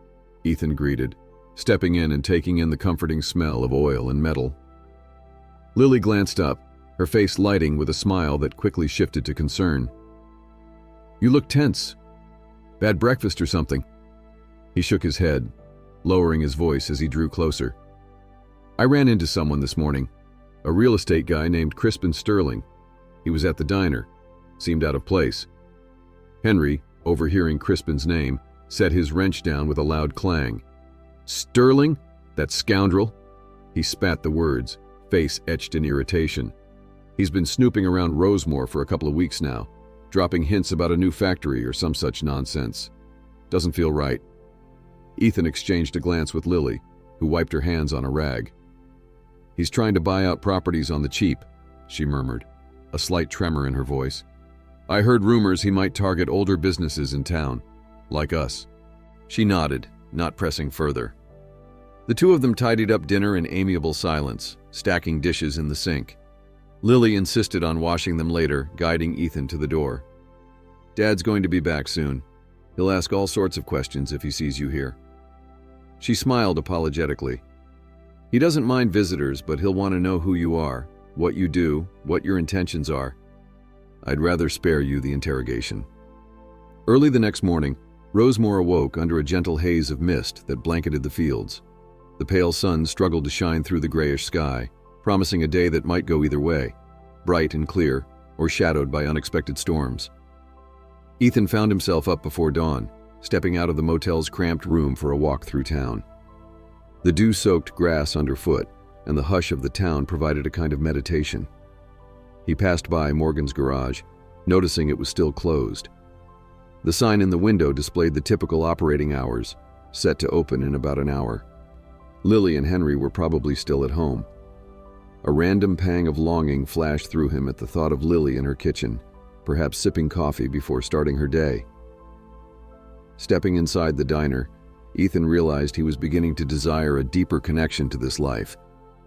S1: Ethan greeted, stepping in and taking in the comforting smell of oil and metal. Lily glanced up, her face lighting with a smile that quickly shifted to concern. "You look tense. Bad breakfast or something?" He shook his head, lowering his voice as he drew closer. "I ran into someone this morning, a real estate guy named Crispin Sterling. He was at the diner. Seemed out of place." Henry, overhearing Crispin's name, set his wrench down with a loud clang. "Sterling? That scoundrel?" He spat the words, face etched in irritation. "He's been snooping around Rosemore for a couple of weeks now, dropping hints about a new factory or some such nonsense. Doesn't feel right." Ethan exchanged a glance with Lily, who wiped her hands on a rag. "He's trying to buy out properties on the cheap," she murmured, a slight tremor in her voice. "I heard rumors he might target older businesses in town, like us." She nodded, not pressing further. The two of them tidied up dinner in amiable silence, stacking dishes in the sink. Lily insisted on washing them later, guiding Ethan to the door. "Dad's going to be back soon. He'll ask all sorts of questions if he sees you here." She smiled apologetically. "He doesn't mind visitors, but he'll want to know who you are, what you do, what your intentions are. I'd rather spare you the interrogation." Early the next morning, Rosemore awoke under a gentle haze of mist that blanketed the fields. The pale sun struggled to shine through the grayish sky, promising a day that might go either way, bright and clear, or shadowed by unexpected storms. Ethan found himself up before dawn, stepping out of the motel's cramped room for a walk through town. The dew-soaked grass underfoot and the hush of the town provided a kind of meditation. He passed by Morgan's garage, noticing it was still closed. The sign in the window displayed the typical operating hours, set to open in about an hour. Lily and Henry were probably still at home. A random pang of longing flashed through him at the thought of Lily in her kitchen, perhaps sipping coffee before starting her day. Stepping inside the diner, Ethan realized he was beginning to desire a deeper connection to this life,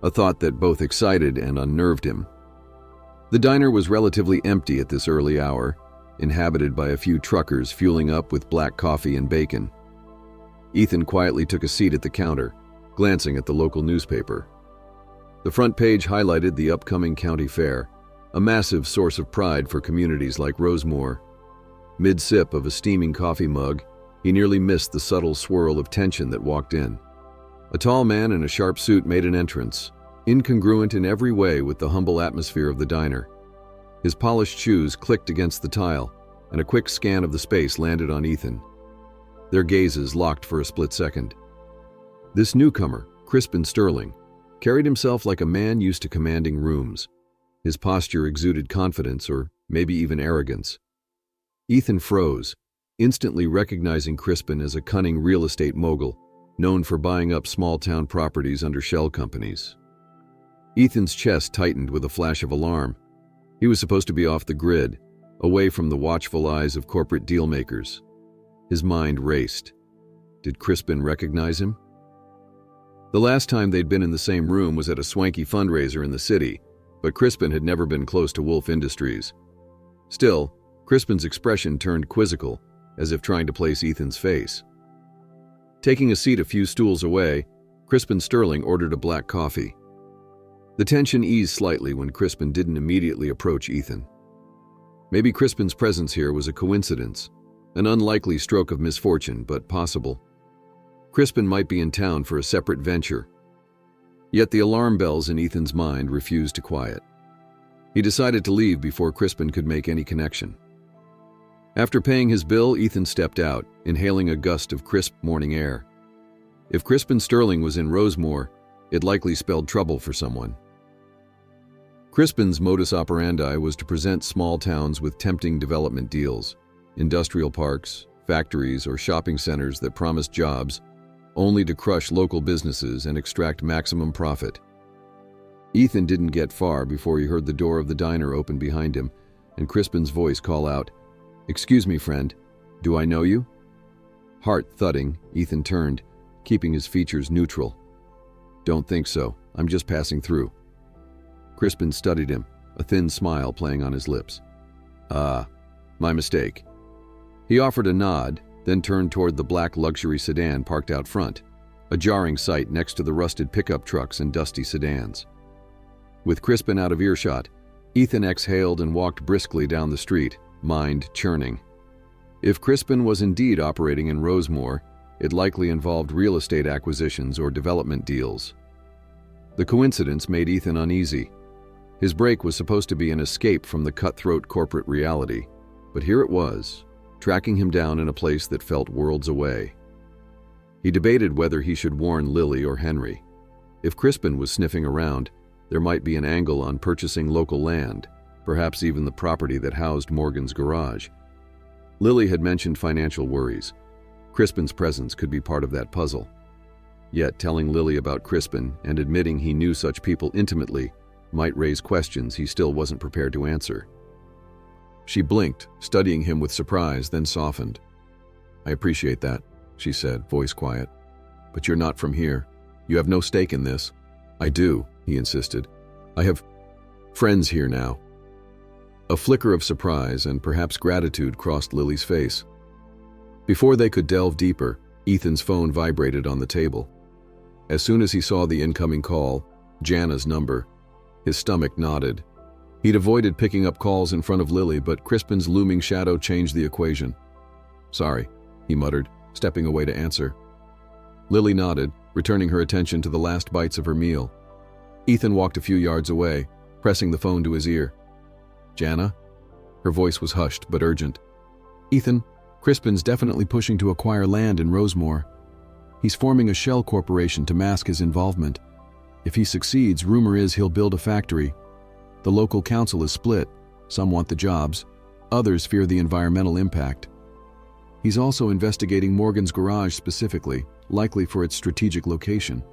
S1: a thought that both excited and unnerved him. The diner was relatively empty at this early hour, inhabited by a few truckers fueling up with black coffee and bacon. Ethan quietly took a seat at the counter, glancing at the local newspaper. The front page highlighted the upcoming county fair, a massive source of pride for communities like Rosemore. Mid-sip of a steaming coffee mug, he nearly missed the subtle swirl of tension that walked in. A tall man in a sharp suit made an entrance, incongruent in every way with the humble atmosphere of the diner. His polished shoes clicked against the tile, and a quick scan of the space landed on Ethan. Their gazes locked for a split second. This newcomer, Crispin Sterling, carried himself like a man used to commanding rooms. His posture exuded confidence or maybe even arrogance. Ethan froze, instantly recognizing Crispin as a cunning real estate mogul, known for buying up small-town properties under shell companies. Ethan's chest tightened with a flash of alarm. He was supposed to be off the grid, away from the watchful eyes of corporate dealmakers. His mind raced. Did Crispin recognize him? The last time they'd been in the same room was at a swanky fundraiser in the city, but Crispin had never been close to Wolf Industries. Still, Crispin's expression turned quizzical, as if trying to place Ethan's face. Taking a seat a few stools away, Crispin Sterling ordered a black coffee. The tension eased slightly when Crispin didn't immediately approach Ethan. Maybe Crispin's presence here was a coincidence, an unlikely stroke of misfortune, but possible. Crispin might be in town for a separate venture. Yet the alarm bells in Ethan's mind refused to quiet. He decided to leave before Crispin could make any connection. After paying his bill, Ethan stepped out, inhaling a gust of crisp morning air. If Crispin Sterling was in Rosemore, it likely spelled trouble for someone. Crispin's modus operandi was to present small towns with tempting development deals, industrial parks, factories, or shopping centers that promised jobs, only to crush local businesses and extract maximum profit. Ethan didn't get far before he heard the door of the diner open behind him and Crispin's voice call out, "Excuse me, friend. Do I know you?" Heart thudding, Ethan turned, keeping his features neutral. "Don't think so. I'm just passing through." Crispin studied him, a thin smile playing on his lips. "Ah, my mistake." He offered a nod, then turned toward the black luxury sedan parked out front, a jarring sight next to the rusted pickup trucks and dusty sedans. With Crispin out of earshot, Ethan exhaled and walked briskly down the street, mind churning. If Crispin was indeed operating in Rosemore, it likely involved real estate acquisitions or development deals. The coincidence made Ethan uneasy. His break was supposed to be an escape from the cutthroat corporate reality, but here it was, tracking him down in a place that felt worlds away. He debated whether he should warn Lily or Henry. If Crispin was sniffing around, there might be an angle on purchasing local land, perhaps even the property that housed Morgan's garage. Lily had mentioned financial worries. Crispin's presence could be part of that puzzle. Yet telling Lily about Crispin and admitting he knew such people intimately might raise questions he still wasn't prepared to answer. She blinked, studying him with surprise, then softened. "I appreciate that," she said, voice quiet. "But you're not from here. You have no stake in this." "I do," he insisted. "I have friends here now." A flicker of surprise and perhaps gratitude crossed Lily's face. Before they could delve deeper, Ethan's phone vibrated on the table. As soon as he saw the incoming call, Jana's number, his stomach knotted. He'd avoided picking up calls in front of Lily, but Crispin's looming shadow changed the equation. "Sorry," he muttered, stepping away to answer. Lily nodded, returning her attention to the last bites of her meal. Ethan walked a few yards away, pressing the phone to his ear. "Jana?" Her voice was hushed but urgent. "Ethan, Crispin's definitely pushing to acquire land in Rosemore. He's forming a shell corporation to mask his involvement. If he succeeds, rumor is he'll build a factory. The local council is split. Some want the jobs. Others fear the environmental impact. He's also investigating Morgan's garage specifically, likely for its strategic location."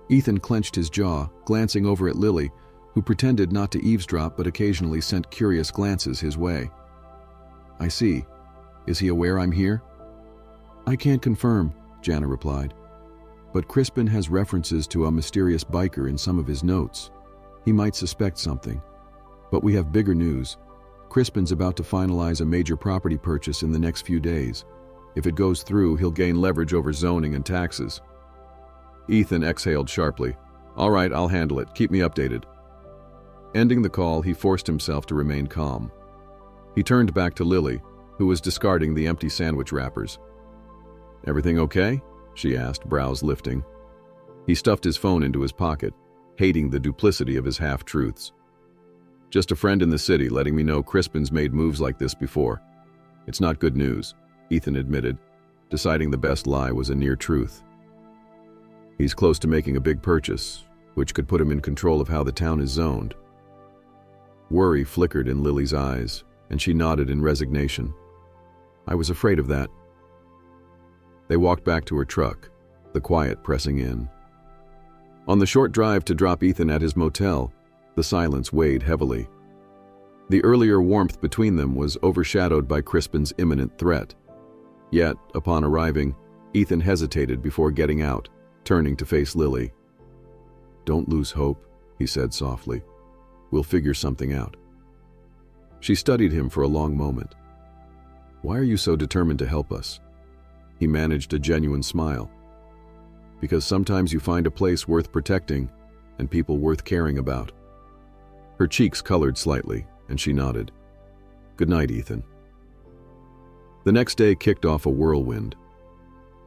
S1: Ethan clenched his jaw, glancing over at Lily, who pretended not to eavesdrop but occasionally sent curious glances his way. "I see. Is he aware I'm here?" "I can't confirm," Jana replied. "But Crispin has references to a mysterious biker in some of his notes. He might suspect something. But we have bigger news. Crispin's about to finalize a major property purchase in the next few days. If it goes through, he'll gain leverage over zoning and taxes." Ethan exhaled sharply. "All right, I'll handle it. Keep me updated." Ending the call, he forced himself to remain calm. He turned back to Lily, who was discarding the empty sandwich wrappers. "Everything okay?" she asked, brows lifting. He stuffed his phone into his pocket, hating the duplicity of his half-truths. "Just a friend in the city letting me know Crispin's made moves like this before. It's not good news," Ethan admitted, deciding the best lie was a near truth. "He's close to making a big purchase, which could put him in control of how the town is zoned." Worry flickered in Lily's eyes, and she nodded in resignation. "I was afraid of that." They walked back to her truck, the quiet pressing in. On the short drive to drop Ethan at his motel, the silence weighed heavily. The earlier warmth between them was overshadowed by Crispin's imminent threat. Yet, upon arriving, Ethan hesitated before getting out, turning to face Lily. "Don't lose hope," he said softly. "We'll figure something out." She studied him for a long moment. "Why are you so determined to help us?" He managed a genuine smile. "Because sometimes you find a place worth protecting and people worth caring about." Her cheeks colored slightly, and she nodded. "Good night, Ethan." The next day kicked off a whirlwind.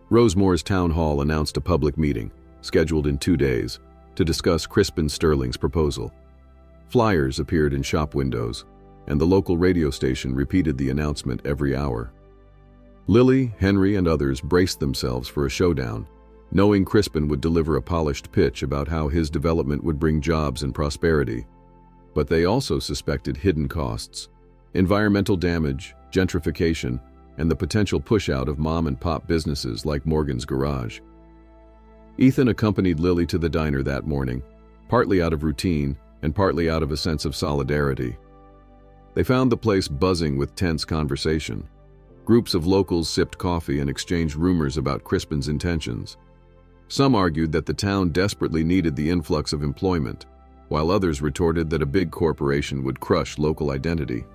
S1: Rosemore's town hall announced a public meeting, scheduled in 2 days, to discuss Crispin Sterling's proposal. Flyers appeared in shop windows, and the local radio station repeated the announcement every hour. Lily, Henry, and others braced themselves for a showdown, knowing Crispin would deliver a polished pitch about how his development would bring jobs and prosperity. But they also suspected hidden costs, environmental damage, gentrification, and the potential push-out of mom-and-pop businesses like Morgan's garage. Ethan accompanied Lily to the diner that morning, partly out of routine and partly out of a sense of solidarity. They found the place buzzing with tense conversation. Groups of locals sipped coffee and exchanged rumors about Crispin's intentions. Some argued that the town desperately needed the influx of employment, while others retorted that a big corporation would crush local identity.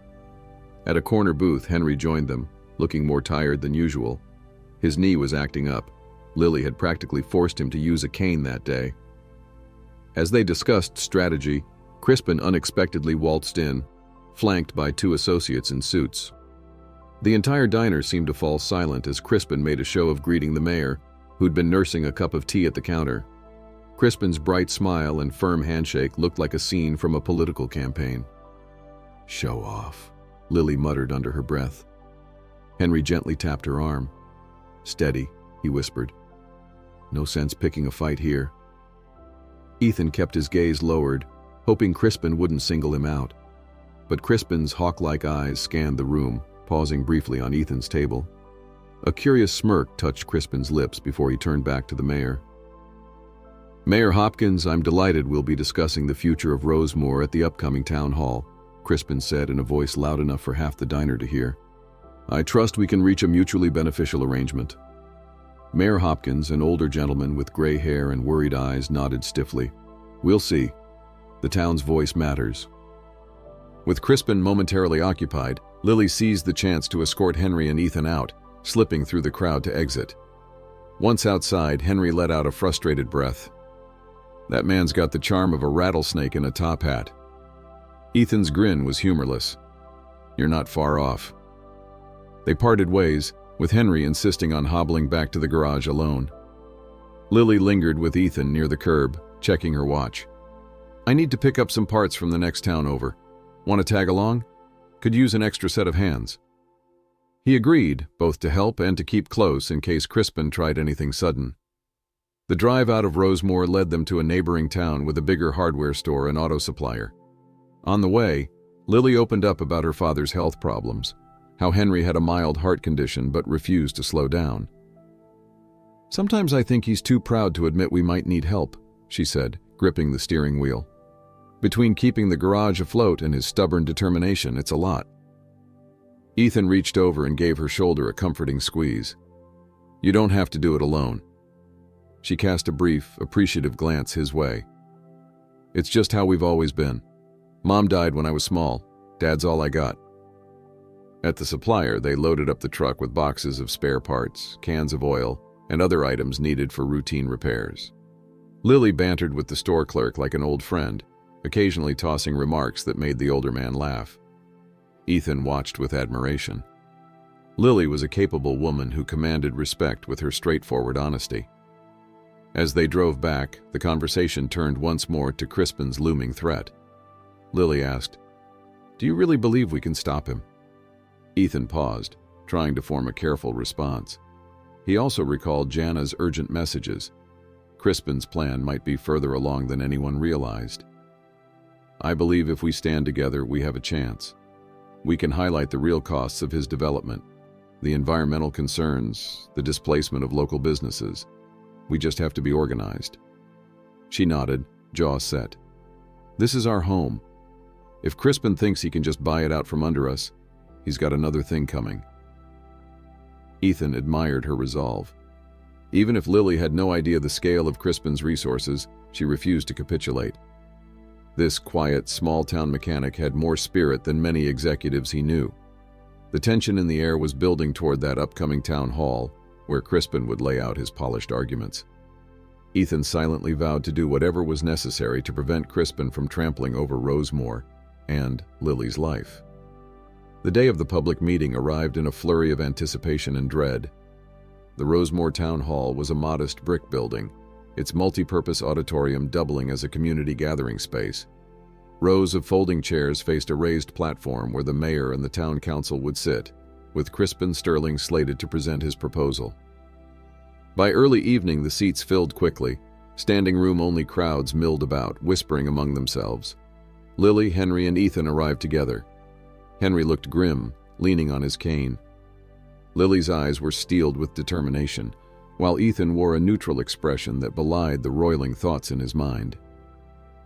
S1: At a corner booth, Henry joined them, looking more tired than usual. His knee was acting up. Lily had practically forced him to use a cane that day. As they discussed strategy, Crispin unexpectedly waltzed in, flanked by two associates in suits. The entire diner seemed to fall silent as Crispin made a show of greeting the mayor, who'd been nursing a cup of tea at the counter. Crispin's bright smile and firm handshake looked like a scene from a political campaign. "Show off," Lily muttered under her breath. Henry gently tapped her arm. "Steady," he whispered. "No sense picking a fight here." Ethan kept his gaze lowered, hoping Crispin wouldn't single him out. But Crispin's hawk-like eyes scanned the room, pausing briefly on Ethan's table. A curious smirk touched Crispin's lips before he turned back to the mayor. "Mayor Hopkins, I'm delighted we'll be discussing the future of Rosemore at the upcoming town hall," Crispin said in a voice loud enough for half the diner to hear. "I trust we can reach a mutually beneficial arrangement." Mayor Hopkins, an older gentleman with gray hair and worried eyes, nodded stiffly. "We'll see. The town's voice matters." With Crispin momentarily occupied, Lily seized the chance to escort Henry and Ethan out, slipping through the crowd to exit. Once outside, Henry let out a frustrated breath. "That man's got the charm of a rattlesnake in a top hat." Ethan's grin was humorless. "You're not far off." They parted ways, with Henry insisting on hobbling back to the garage alone. Lily lingered with Ethan near the curb, checking her watch. "I need to pick up some parts from the next town over. Want to tag along? Could use an extra set of hands." He agreed, both to help and to keep close in case Crispin tried anything sudden. The drive out of Rosemore led them to a neighboring town with a bigger hardware store and auto supplier. On the way, Lily opened up about her father's health problems, how Henry had a mild heart condition but refused to slow down. "Sometimes I think he's too proud to admit we might need help," she said, gripping the steering wheel. "Between keeping the garage afloat and his stubborn determination, it's a lot." Ethan reached over and gave her shoulder a comforting squeeze. "You don't have to do it alone." She cast a brief, appreciative glance his way. "It's just how we've always been. Mom died when I was small. Dad's all I got." At the supplier, they loaded up the truck with boxes of spare parts, cans of oil, and other items needed for routine repairs. Lily bantered with the store clerk like an old friend, occasionally tossing remarks that made the older man laugh. Ethan watched with admiration. Lily was a capable woman who commanded respect with her straightforward honesty. As they drove back, the conversation turned once more to Crispin's looming threat. Lily asked, "Do you really believe we can stop him?" Ethan paused, trying to form a careful response. He also recalled Jana's urgent messages. Crispin's plan might be further along than anyone realized. "I believe if we stand together, we have a chance. We can highlight the real costs of his development, the environmental concerns, the displacement of local businesses. We just have to be organized." She nodded, jaw set. "This is our home. If Crispin thinks he can just buy it out from under us, he's got another thing coming." Ethan admired her resolve. Even if Lily had no idea the scale of Crispin's resources, she refused to capitulate. This quiet, small-town mechanic had more spirit than many executives he knew. The tension in the air was building toward that upcoming town hall, where Crispin would lay out his polished arguments. Ethan silently vowed to do whatever was necessary to prevent Crispin from trampling over Rosemore and Lily's life. The day of the public meeting arrived in a flurry of anticipation and dread. The Rosemore Town Hall was a modest brick building, its multi-purpose auditorium doubling as a community gathering space. Rows of folding chairs faced a raised platform where the mayor and the town council would sit, with Crispin Sterling slated to present his proposal. By early evening, the seats filled quickly. Standing room-only crowds milled about, whispering among themselves. Lily, Henry, and Ethan arrived together. Henry looked grim, leaning on his cane. Lily's eyes were steeled with determination, while Ethan wore a neutral expression that belied the roiling thoughts in his mind.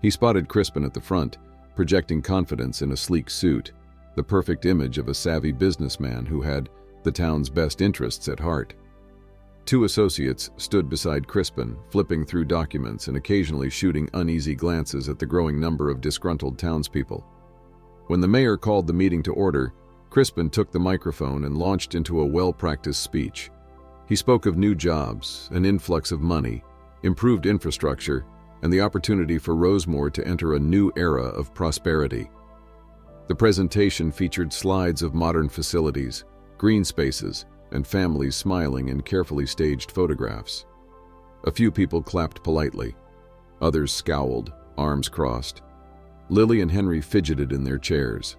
S1: He spotted Crispin at the front, projecting confidence in a sleek suit, the perfect image of a savvy businessman who had the town's best interests at heart. Two associates stood beside Crispin, flipping through documents and occasionally shooting uneasy glances at the growing number of disgruntled townspeople. When the mayor called the meeting to order, Crispin took the microphone and launched into a well-practiced speech. He spoke of new jobs, an influx of money, improved infrastructure, and the opportunity for Rosemore to enter a new era of prosperity. The presentation featured slides of modern facilities, green spaces, and families smiling in carefully staged photographs. A few people clapped politely. Others scowled, arms crossed. Lily and Henry fidgeted in their chairs.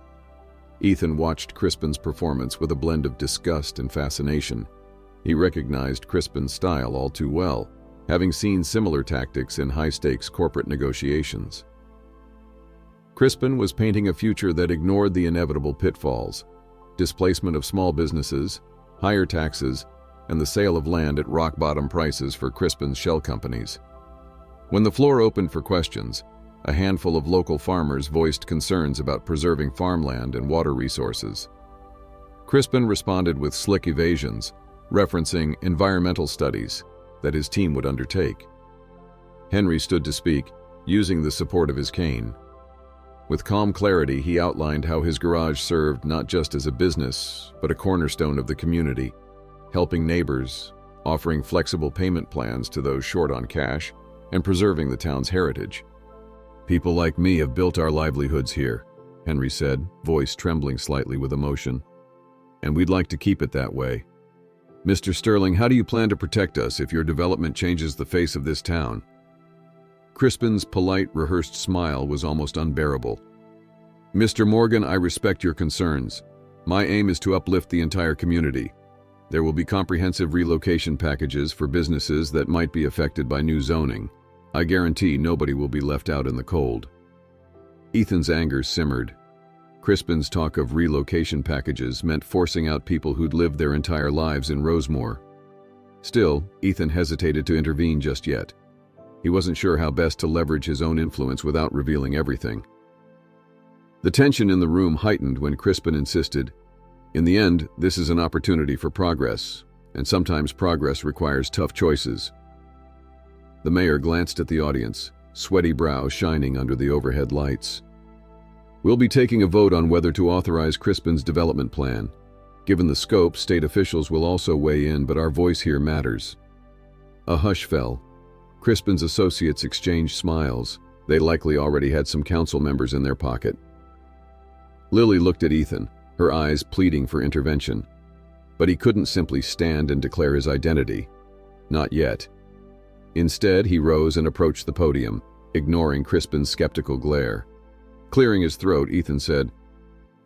S1: Ethan watched Crispin's performance with a blend of disgust and fascination. He recognized Crispin's style all too well, having seen similar tactics in high-stakes corporate negotiations. Crispin was painting a future that ignored the inevitable pitfalls: displacement of small businesses, higher taxes, and the sale of land at rock-bottom prices for Crispin's shell companies. When the floor opened for questions, a handful of local farmers voiced concerns about preserving farmland and water resources. Crispin responded with slick evasions, referencing environmental studies that his team would undertake. Henry stood to speak, using the support of his cane. With calm clarity, he outlined how his garage served not just as a business, but a cornerstone of the community, helping neighbors, offering flexible payment plans to those short on cash, and preserving the town's heritage. "People like me have built our livelihoods here," Henry said, voice trembling slightly with emotion. "And we'd like to keep it that way. Mr. Sterling, how do you plan to protect us if your development changes the face of this town?" Crispin's polite, rehearsed smile was almost unbearable. "Mr. Morgan, I respect your concerns. My aim is to uplift the entire community. There will be comprehensive relocation packages for businesses that might be affected by new zoning. I guarantee nobody will be left out in the cold." Ethan's anger simmered. Crispin's talk of relocation packages meant forcing out people who'd lived their entire lives in Rosemore. Still, Ethan hesitated to intervene just yet. He wasn't sure how best to leverage his own influence without revealing everything. The tension in the room heightened when Crispin insisted, "In the end, this is an opportunity for progress, and sometimes progress requires tough choices." The mayor glanced at the audience, sweaty brow shining under the overhead lights. "We'll be taking a vote on whether to authorize Crispin's development plan. Given the scope, state officials will also weigh in, but our voice here matters." A hush fell. Crispin's associates exchanged smiles. They likely already had some council members in their pocket. Lily looked at Ethan, her eyes pleading for intervention. But he couldn't simply stand and declare his identity. Not yet. Instead, he rose and approached the podium, ignoring Crispin's skeptical glare. Clearing his throat, Ethan said,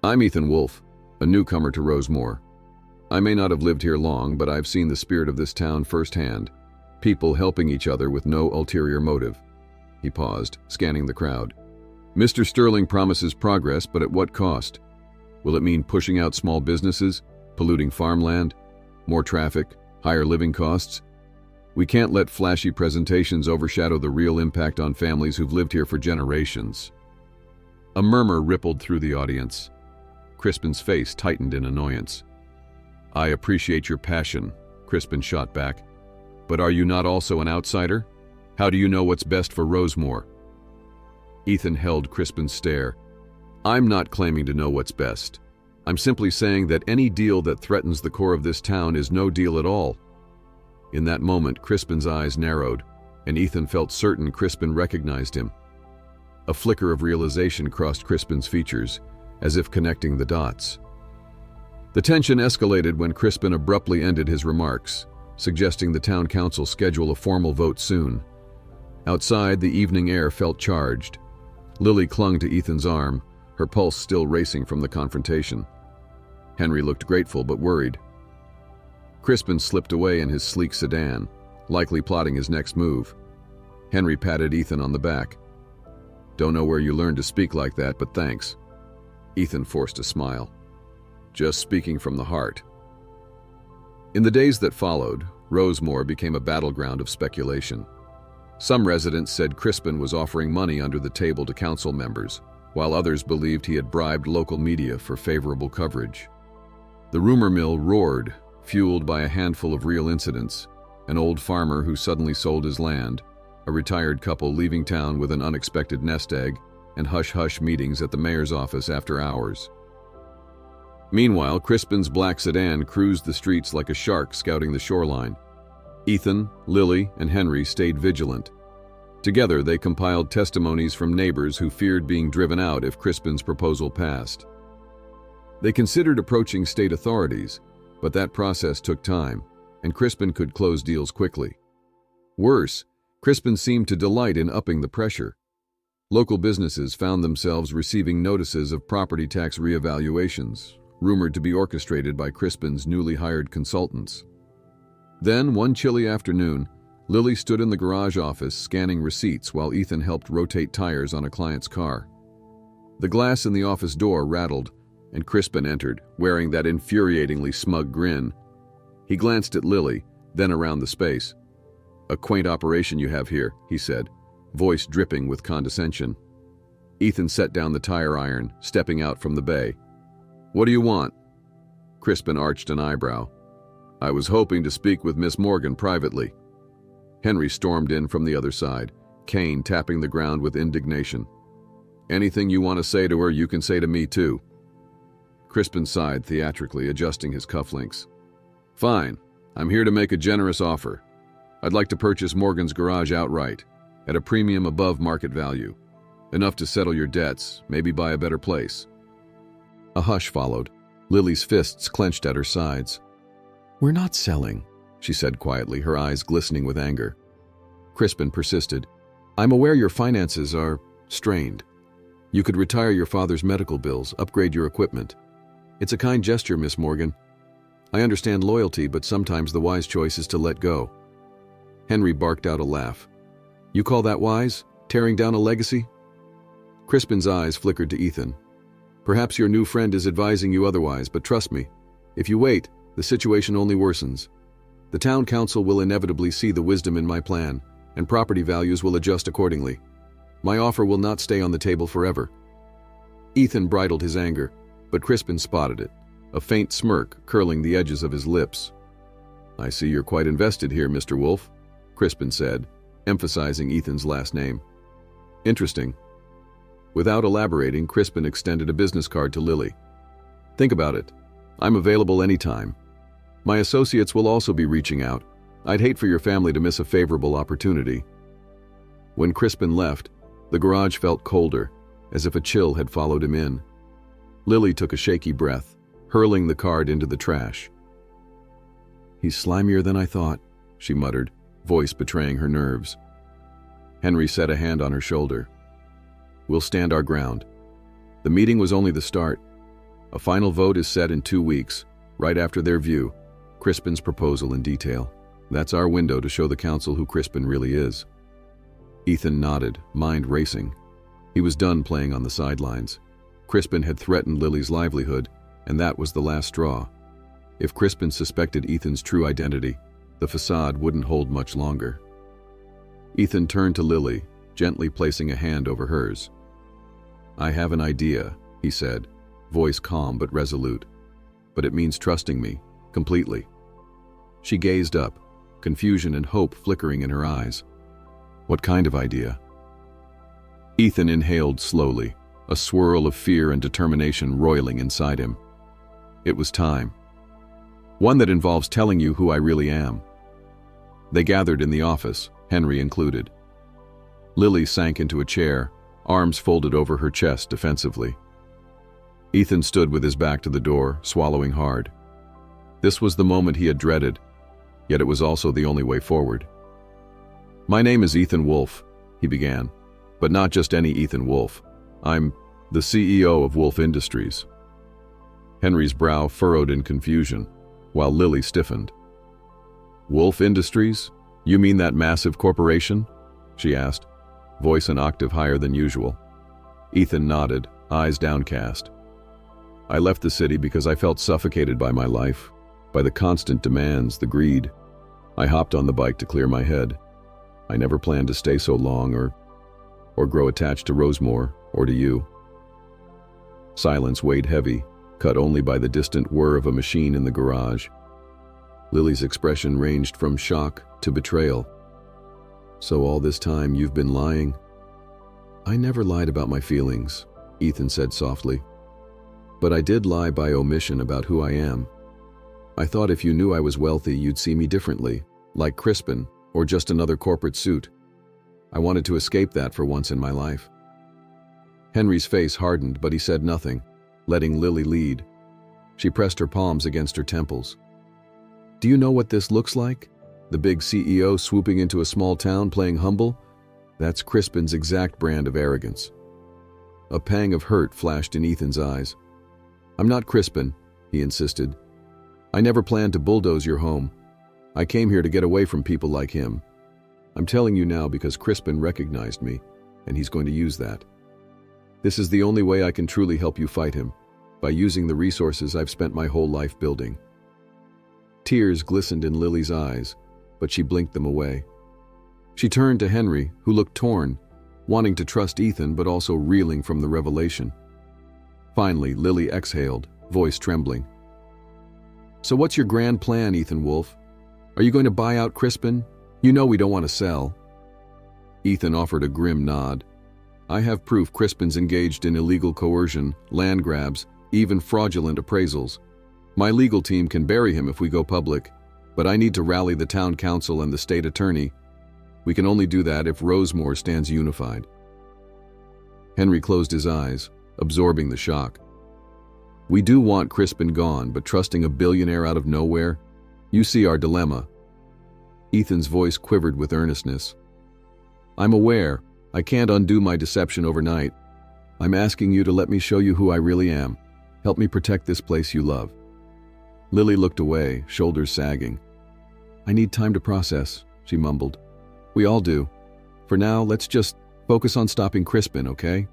S1: "I'm Ethan Wolfe, a newcomer to Rosemore. I may not have lived here long, but I've seen the spirit of this town firsthand. People helping each other with no ulterior motive." He paused, scanning the crowd. "Mr. Sterling promises progress, but at what cost? Will it mean pushing out small businesses, polluting farmland, more traffic, higher living costs? We can't let flashy presentations overshadow the real impact on families who've lived here for generations." A murmur rippled through the audience. Crispin's face tightened in annoyance. "I appreciate your passion," Crispin shot back. "But are you not also an outsider? How do you know what's best for Rosemore?" Ethan held Crispin's stare. "I'm not claiming to know what's best. I'm simply saying that any deal that threatens the core of this town is no deal at all." In that moment, Crispin's eyes narrowed, and Ethan felt certain Crispin recognized him. A flicker of realization crossed Crispin's features, as if connecting the dots. The tension escalated when Crispin abruptly ended his remarks, suggesting the town council schedule a formal vote soon. Outside, the evening air felt charged. Lily clung to Ethan's arm, her pulse still racing from the confrontation. Henry looked grateful but worried. Crispin slipped away in his sleek sedan, likely plotting his next move. Henry patted Ethan on the back. "Don't know where you learned to speak like that, but thanks." Ethan forced a smile. "Just speaking from the heart." In the days that followed, Rosemore became a battleground of speculation. Some residents said Crispin was offering money under the table to council members, while others believed he had bribed local media for favorable coverage. The rumor mill roared, fueled by a handful of real incidents: an old farmer who suddenly sold his land, a retired couple leaving town with an unexpected nest egg, and hush-hush meetings at the mayor's office after hours. Meanwhile, Crispin's black sedan cruised the streets like a shark scouting the shoreline. Ethan, Lily, and Henry stayed vigilant. Together, they compiled testimonies from neighbors who feared being driven out if Crispin's proposal passed. They considered approaching state authorities, but that process took time, and Crispin could close deals quickly. Worse, Crispin seemed to delight in upping the pressure. Local businesses found themselves receiving notices of property tax reevaluations, rumored to be orchestrated by Crispin's newly hired consultants. Then, one chilly afternoon, Lily stood in the garage office scanning receipts while Ethan helped rotate tires on a client's car. The glass in the office door rattled, and Crispin entered, wearing that infuriatingly smug grin. He glanced at Lily, then around the space. "A quaint operation you have here," he said, voice dripping with condescension. Ethan set down the tire iron, stepping out from the bay. "What do you want?" Crispin arched an eyebrow. "I was hoping to speak with Miss Morgan privately." Henry stormed in from the other side, cane tapping the ground with indignation. "Anything you want to say to her, you can say to me too." Crispin sighed theatrically, adjusting his cufflinks. "Fine. I'm here to make a generous offer. I'd like to purchase Morgan's garage outright, at a premium above market value. Enough to settle your debts, maybe buy a better place." A hush followed, Lily's fists clenched at her sides. "We're not selling," she said quietly, her eyes glistening with anger. Crispin persisted. "I'm aware your finances are strained. You could retire your father's medical bills, upgrade your equipment. It's a kind gesture, Miss Morgan. I understand loyalty, but sometimes the wise choice is to let go." Henry barked out a laugh. "You call that wise? Tearing down a legacy?" Crispin's eyes flickered to Ethan. "Perhaps your new friend is advising you otherwise, but trust me, if you wait, the situation only worsens. The town council will inevitably see the wisdom in my plan, and property values will adjust accordingly. My offer will not stay on the table forever." Ethan bridled his anger, but Crispin spotted it, a faint smirk curling the edges of his lips. "I see you're quite invested here, Mr. Wolf," Crispin said, emphasizing Ethan's last name. "Interesting." Without elaborating, Crispin extended a business card to Lily. "Think about it. I'm available anytime. My associates will also be reaching out. I'd hate for your family to miss a favorable opportunity." When Crispin left, the garage felt colder, as if a chill had followed him in. Lily took a shaky breath, hurling the card into the trash. "He's slimier than I thought," she muttered, voice betraying her nerves. Henry set a hand on her shoulder. "We'll stand our ground. The meeting was only the start. A final vote is set in 2 weeks, right after their view, Crispin's proposal in detail. That's our window to show the council who Crispin really is." Ethan nodded, mind racing. He was done playing on the sidelines. Crispin had threatened Lily's livelihood, and that was the last straw. If Crispin suspected Ethan's true identity, the facade wouldn't hold much longer. Ethan turned to Lily, gently placing a hand over hers. "I have an idea," he said, voice calm but resolute. "But it means trusting me, completely." She gazed up, confusion and hope flickering in her eyes. "What kind of idea?" Ethan inhaled slowly, a swirl of fear and determination roiling inside him. "It was time. One that involves telling you who I really am." They gathered in the office, Henry included. Lily sank into a chair, arms folded over her chest defensively. Ethan stood with his back to the door, swallowing hard. This was the moment he had dreaded, yet it was also the only way forward. "My name is Ethan Wolf," he began, "but not just any Ethan Wolf. I'm the CEO of Wolf Industries." Henry's brow furrowed in confusion, while Lily stiffened. "Wolf Industries? You mean that massive corporation?" she asked, voice an octave higher than usual. Ethan nodded, eyes downcast. "I left the city because I felt suffocated by my life, by the constant demands, the greed. I hopped on the bike to clear my head. I never planned to stay so long or grow attached to Rosemore or to you." Silence weighed heavy, cut only by the distant whir of a machine in the garage. Lily's expression ranged from shock to betrayal. "So all this time you've been lying?" "I never lied about my feelings," Ethan said softly. "But I did lie by omission about who I am. I thought if you knew I was wealthy, you'd see me differently, like Crispin, or just another corporate suit." I wanted to escape that for once in my life." Henry's face hardened, but he said nothing, letting Lily lead. She pressed her palms against her temples. "Do you know what this looks like? The big CEO swooping into a small town playing humble? That's Crispin's exact brand of arrogance." A pang of hurt flashed in Ethan's eyes. "I'm not Crispin," he insisted. "I never planned to bulldoze your home. I came here to get away from people like him. I'm telling you now because Crispin recognized me, and he's going to use that. This is the only way I can truly help you fight him, by using the resources I've spent my whole life building." Tears glistened in Lily's eyes, but she blinked them away. She turned to Henry, who looked torn, wanting to trust Ethan but also reeling from the revelation. Finally, Lily exhaled, voice trembling. "So what's your grand plan, Ethan Wolfe? Are you going to buy out Crispin? You know we don't want to sell." Ethan offered a grim nod. "I have proof Crispin's engaged in illegal coercion, land grabs, even fraudulent appraisals. My legal team can bury him if we go public, but I need to rally the town council and the state attorney. We can only do that if Rosemore stands unified." Henry closed his eyes, absorbing the shock. "We do want Crispin gone, but trusting a billionaire out of nowhere? You see our dilemma." Ethan's voice quivered with earnestness. "I'm aware. I can't undo my deception overnight. I'm asking you to let me show you who I really am. Help me protect this place you love." Lily looked away, shoulders sagging. "I need time to process," she mumbled. "We all do. For now, let's just focus on stopping Crispin, okay?"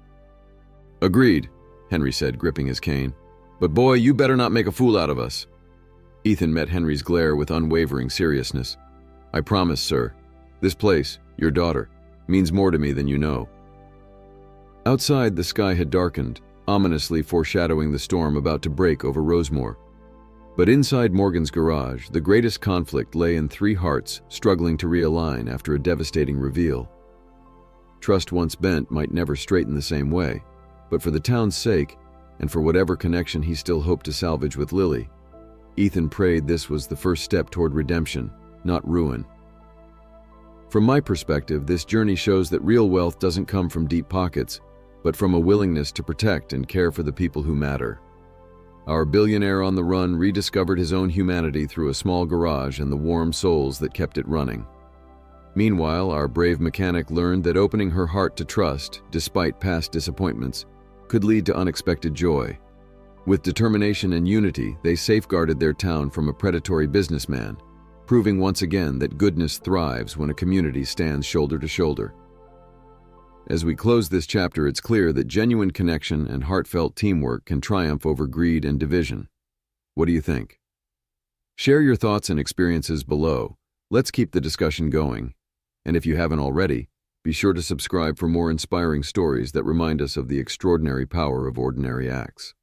S1: "Agreed," Henry said, gripping his cane. "But boy, you better not make a fool out of us." Ethan met Henry's glare with unwavering seriousness. "I promise, sir. This place, your daughter, means more to me than you know." Outside, the sky had darkened, ominously foreshadowing the storm about to break over Rosemore. But inside Morgan's garage, the greatest conflict lay in three hearts struggling to realign after a devastating reveal. Trust once bent might never straighten the same way, but for the town's sake, and for whatever connection he still hoped to salvage with Lily, Ethan prayed this was the first step toward redemption, not ruin. From my perspective, this journey shows that real wealth doesn't come from deep pockets, but from a willingness to protect and care for the people who matter. Our billionaire on the run rediscovered his own humanity through a small garage and the warm souls that kept it running. Meanwhile, our brave mechanic learned that opening her heart to trust, despite past disappointments, could lead to unexpected joy. With determination and unity, they safeguarded their town from a predatory businessman, proving once again that goodness thrives when a community stands shoulder to shoulder. As we close this chapter, it's clear that genuine connection and heartfelt teamwork can triumph over greed and division. What do you think? Share your thoughts and experiences below. Let's keep the discussion going. And if you haven't already, be sure to subscribe for more inspiring stories that remind us of the extraordinary power of ordinary acts.